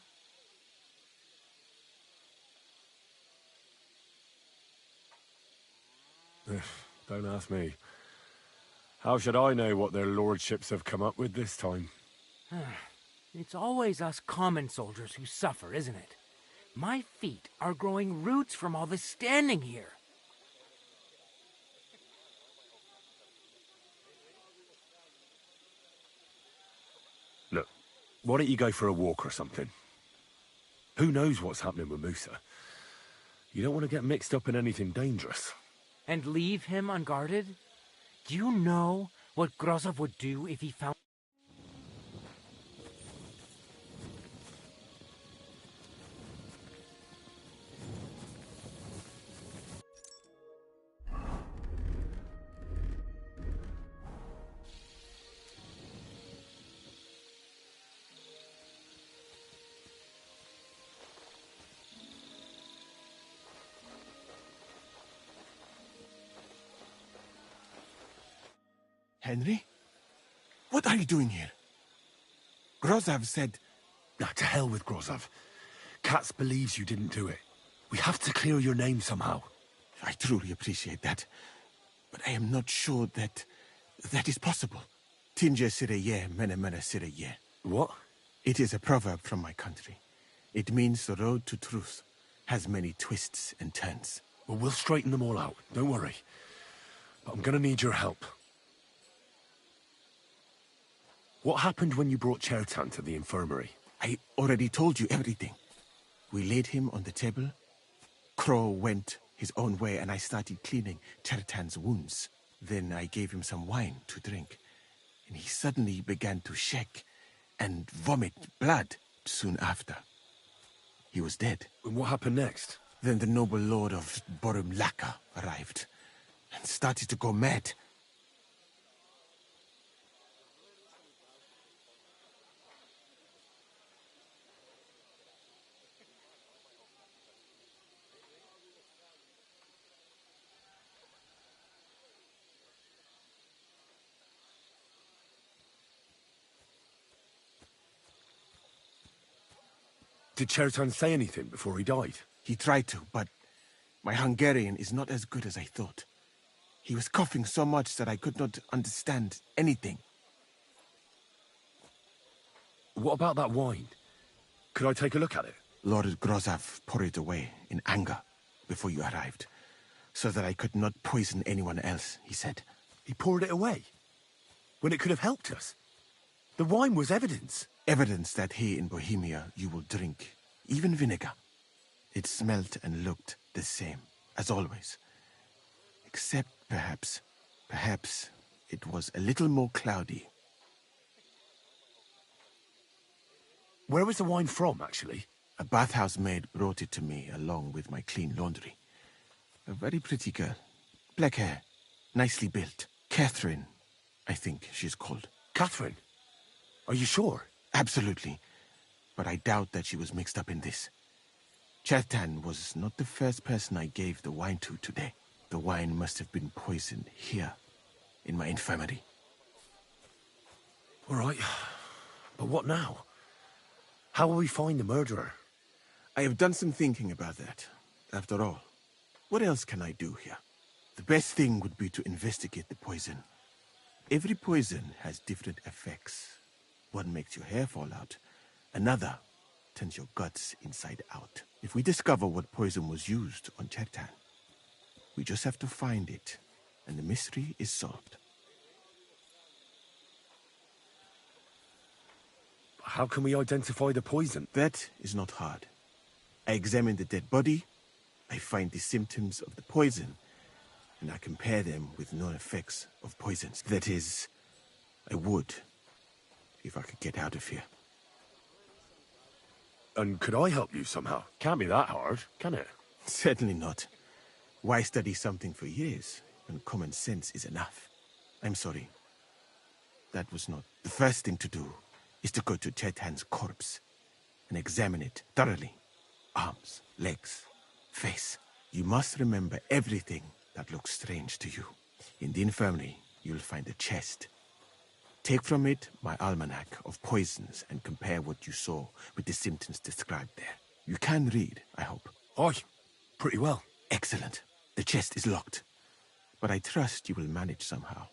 Don't ask me. How should I know what their lordships have come up with this time? It's always us common soldiers who suffer, isn't it? My feet are growing roots from all this standing here. Look, why don't you go for a walk or something? Who knows what's happening with Musa? You don't want to get mixed up in anything dangerous. And leave him unguarded? Do you know what Grozov would do if he found... Henry? are you doing here? Grozav said... Nah, to hell with Grozav. Katz believes you didn't do it. We have to clear your name somehow. I truly appreciate that. But I am not sure that is possible. Tinja sireye, mene mene sireye. What? It is a proverb from my country. It means the road to truth has many twists and turns. Well, we'll straighten them all out. Don't worry. But I'm gonna need your help. What happened when you brought Chertan to the infirmary? I already told you everything. We laid him on the table. Crow went his own way and I started cleaning Chertan's wounds. Then I gave him some wine to drink. And he suddenly began to shake and vomit blood soon after. He was dead. And what happened next? Then the noble lord of Borum Laka arrived and started to go mad. Did Chertan say anything before he died? He tried to, but my Hungarian is not as good as I thought. He was coughing so much that I could not understand anything. What about that wine? Could I take a look at it? Lord Grozav poured it away in anger before you arrived, so that I could not poison anyone else, he said. He poured it away? When it could have helped us? The wine was evidence. Evidence that here in Bohemia you will drink, even vinegar. It smelt and looked the same, as always. Except perhaps it was a little more cloudy. Where was the wine from, actually? A bathhouse maid brought it to me along with my clean laundry. A very pretty girl. Black hair, nicely built. Catherine, I think she's called. Catherine? Are you sure? Absolutely. But I doubt that she was mixed up in this. Chertan was not the first person I gave the wine to today. The wine must have been poisoned here, in my infirmary. All right. But what now? How will we find the murderer? I have done some thinking about that. After all, what else can I do here? The best thing would be to investigate the poison. Every poison has different effects. One makes your hair fall out. Another turns your guts inside out. If we discover what poison was used on Chertan, we just have to find it, and the mystery is solved. How can we identify the poison? That is not hard. I examine the dead body, I find the symptoms of the poison, and I compare them with known effects of poisons. That is, I would, if I could get out of here. And could I help you somehow? Can't be that hard, can it? Certainly not. Why study something for years when common sense is enough? I'm sorry. That was not. The first thing to do is to go to Chertan's corpse and examine it thoroughly. Arms, legs, face. You must remember everything that looks strange to you. In the infirmary, you'll find a chest. Take from it my almanac of poisons and compare what you saw with the symptoms described there. You can read, I hope. Aye, pretty well. Excellent. The chest is locked, but I trust you will manage somehow.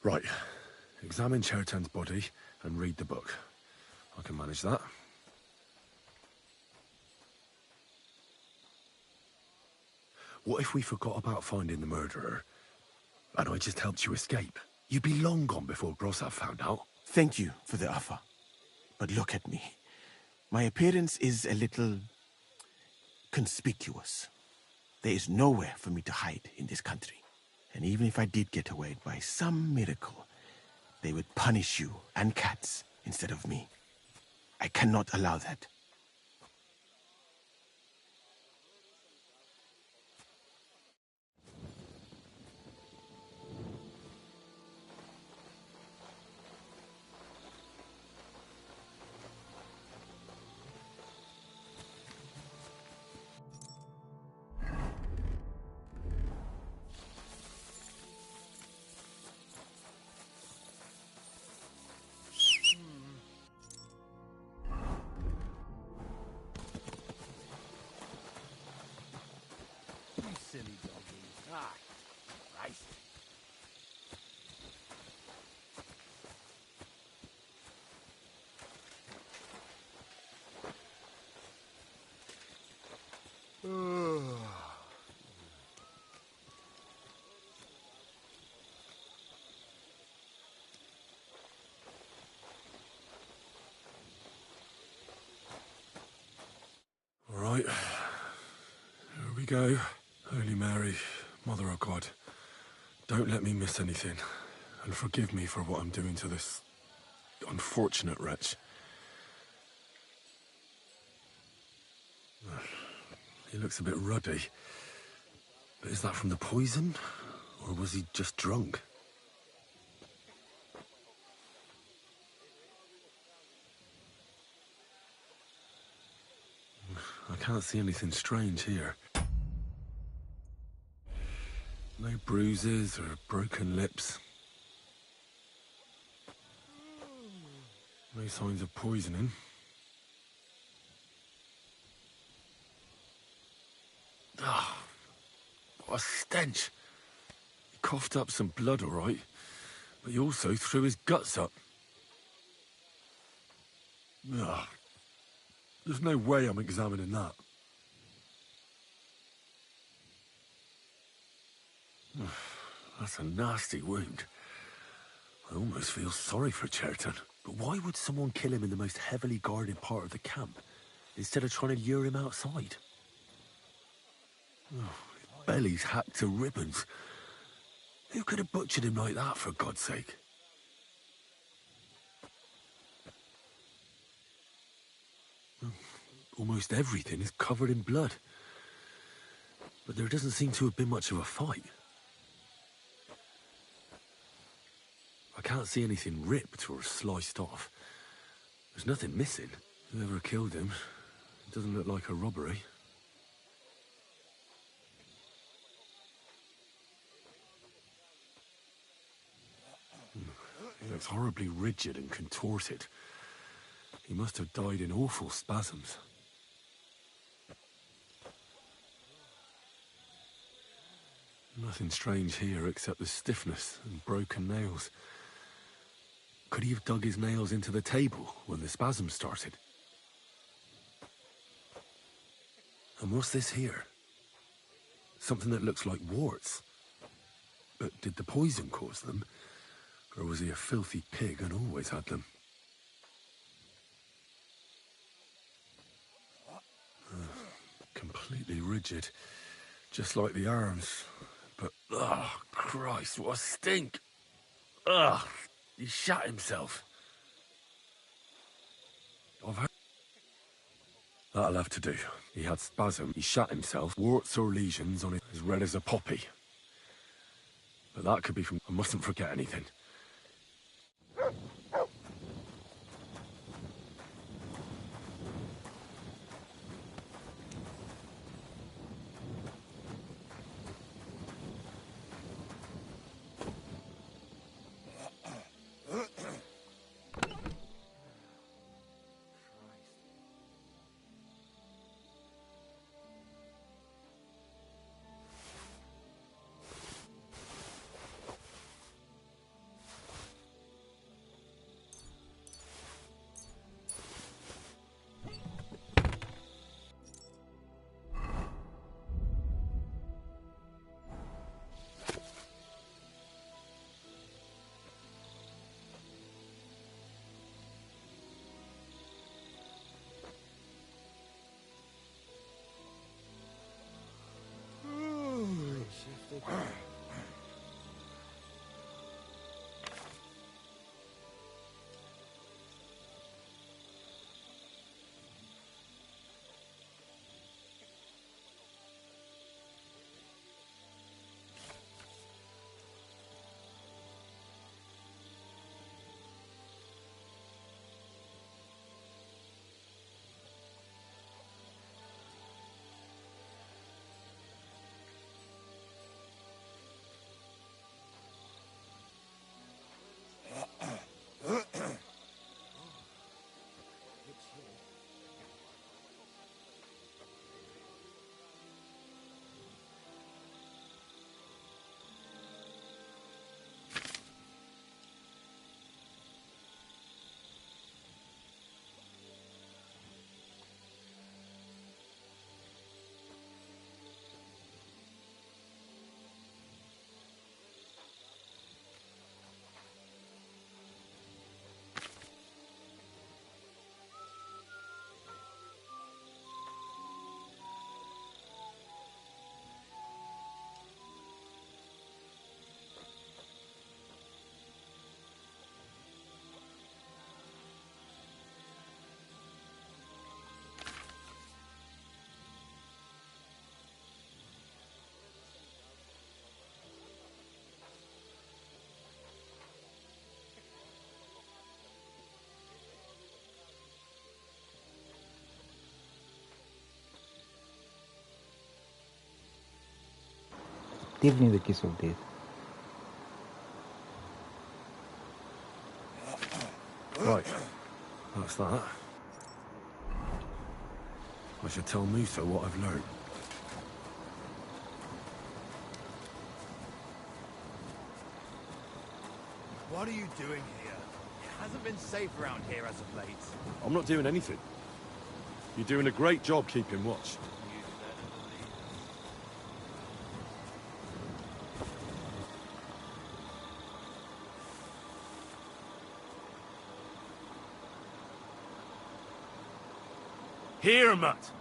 Right. Examine Chertan's body and read the book. I can manage that. What if we forgot about finding the murderer, and I just helped you escape? You'd be long gone before Grozav found out. Thank you for the offer. But look at me. My appearance is a little conspicuous. There is nowhere for me to hide in this country. And even if I did get away by some miracle, they would punish you and Katz instead of me. I cannot allow that. go. Holy Mary, Mother of God, don't let me miss anything, and forgive me for what I'm doing to this unfortunate wretch. He looks a bit ruddy. But is that from the poison? Or was he just drunk? I can't see anything strange here. No bruises or broken lips. No signs of poisoning. Ah, what a stench. He coughed up some blood, all right, but he also threw his guts up. Ugh. There's no way I'm examining that. That's a nasty wound. I almost feel sorry for Cherton. But why would someone kill him in the most heavily guarded part of the camp, instead of trying to lure him outside? Oh, his belly's hacked to ribbons. Who could have butchered him like that, for God's sake? Almost everything is covered in blood. But there doesn't seem to have been much of a fight. I can't see anything ripped or sliced off. There's nothing missing. Whoever killed him, it doesn't look like a robbery. He looks horribly rigid and contorted. He must have died in awful spasms. Nothing strange here except the stiffness and broken nails. Could he have dug his nails into the table when the spasms started? And what's this here? Something that looks like warts. But did the poison cause them? Or was he a filthy pig and always had them? Completely rigid. Just like the arms. But, oh, Christ, what a stink! Ugh, he shat himself. I've heard... That'll have to do. He had spasm, he shat himself, warts or lesions on it as red as a poppy. But that could be from... I mustn't forget anything. Give me the kiss of death. Right. That's that. I should tell Musa what I've learned. What are you doing here? It hasn't been safe around here as of late. I'm not doing anything. You're doing a great job keeping watch. Here, Matt.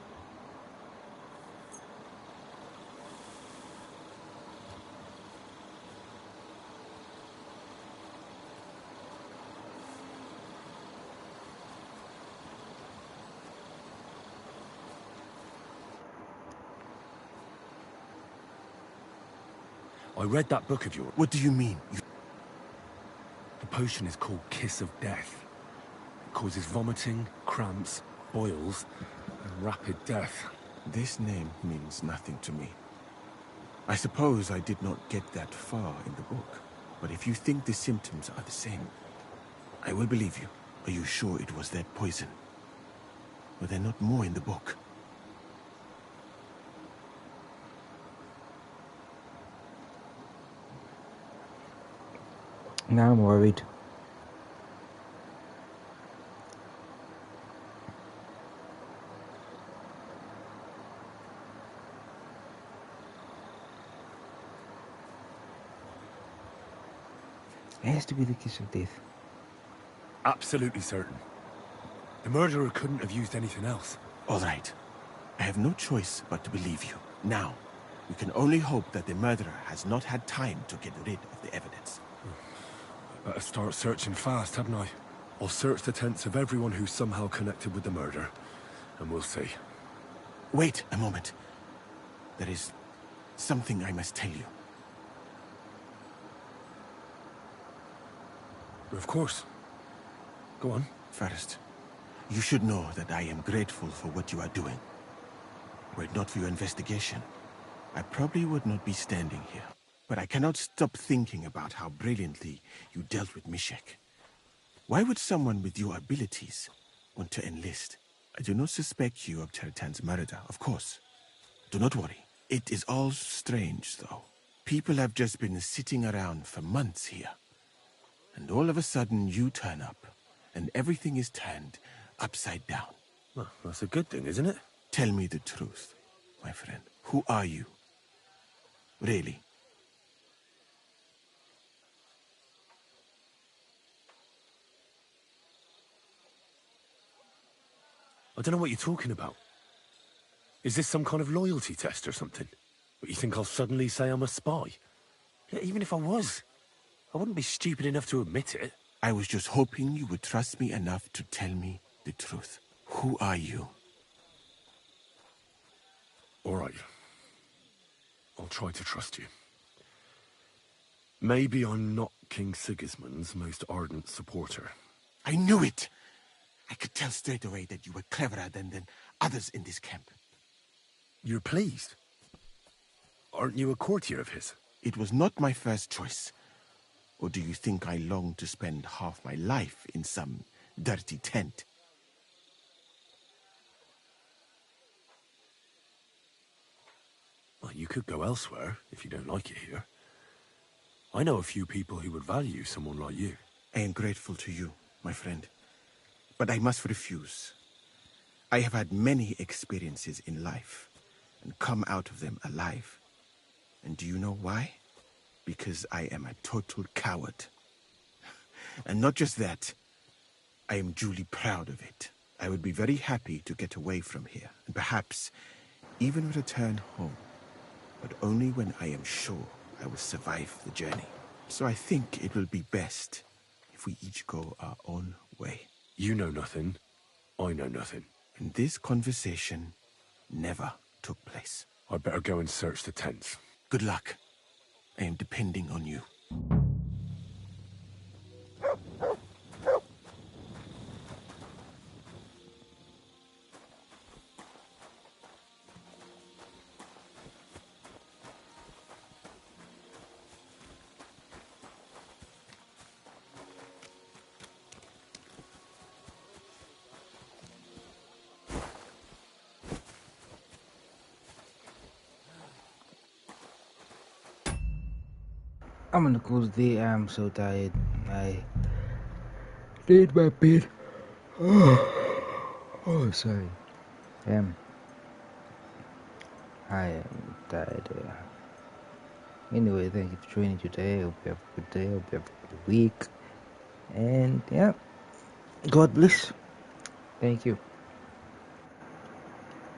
I read that book of yours. What do you mean? The potion is called Kiss of Death. It causes vomiting, cramps, boils, and rapid death. This name means nothing to me. I suppose I did not get that far in the book. But if you think the symptoms are the same, I will believe you. Are you sure it was that poison? Were there not more in the book? Now I'm worried. It has to be the kiss of death. Absolutely certain. The murderer couldn't have used anything else. All right. I have no choice but to believe you. Now, we can only hope that the murderer has not had time to get rid of the evidence. Better start searching fast, hadn't I? I'll search the tents of everyone who's somehow connected with the murder, and we'll see. Wait a moment. There is something I must tell you. Of course. Go on. First, you should know that I am grateful for what you are doing. Were it not for your investigation, I probably would not be standing here. But I cannot stop thinking about how brilliantly you dealt with Mishek. Why would someone with your abilities want to enlist? I do not suspect you of Tertan's murder, of course. Do not worry. It is all strange, though. People have just been sitting around for months here. And all of a sudden you turn up, and everything is turned upside down. Well, that's a good thing, isn't it? Tell me the truth, my friend. Who are you? Really? I don't know what you're talking about. Is this some kind of loyalty test or something? But you think I'll suddenly say I'm a spy? Yeah, even if I was, I wouldn't be stupid enough to admit it. I was just hoping you would trust me enough to tell me the truth. Who are you? All right. I'll try to trust you. Maybe I'm not King Sigismund's most ardent supporter. I knew it! I could tell straight away that you were cleverer than others in this camp. You're pleased? Aren't you a courtier of his? It was not my first choice. Or do you think I long to spend half my life in some dirty tent? Well, you could go elsewhere if you don't like it here. I know a few people who would value someone like you. I am grateful to you, my friend. But I must refuse. I have had many experiences in life and come out of them alive. And do you know why? Because I am a total coward. And not just that, I am duly proud of it. I would be very happy to get away from here, and perhaps even return home. But only when I am sure I will survive the journey. So I think it will be best if we each go our own way. You know nothing. I know nothing. And this conversation never took place. I'd better go and search the tents. Good luck. I am depending on you. I'm gonna close the day. I'm so tired. I need my bed. Oh, sorry. I am tired. Anyway, thank you for joining today. I hope you have a good day. I hope you have a good week. And yeah, God bless. Thank you.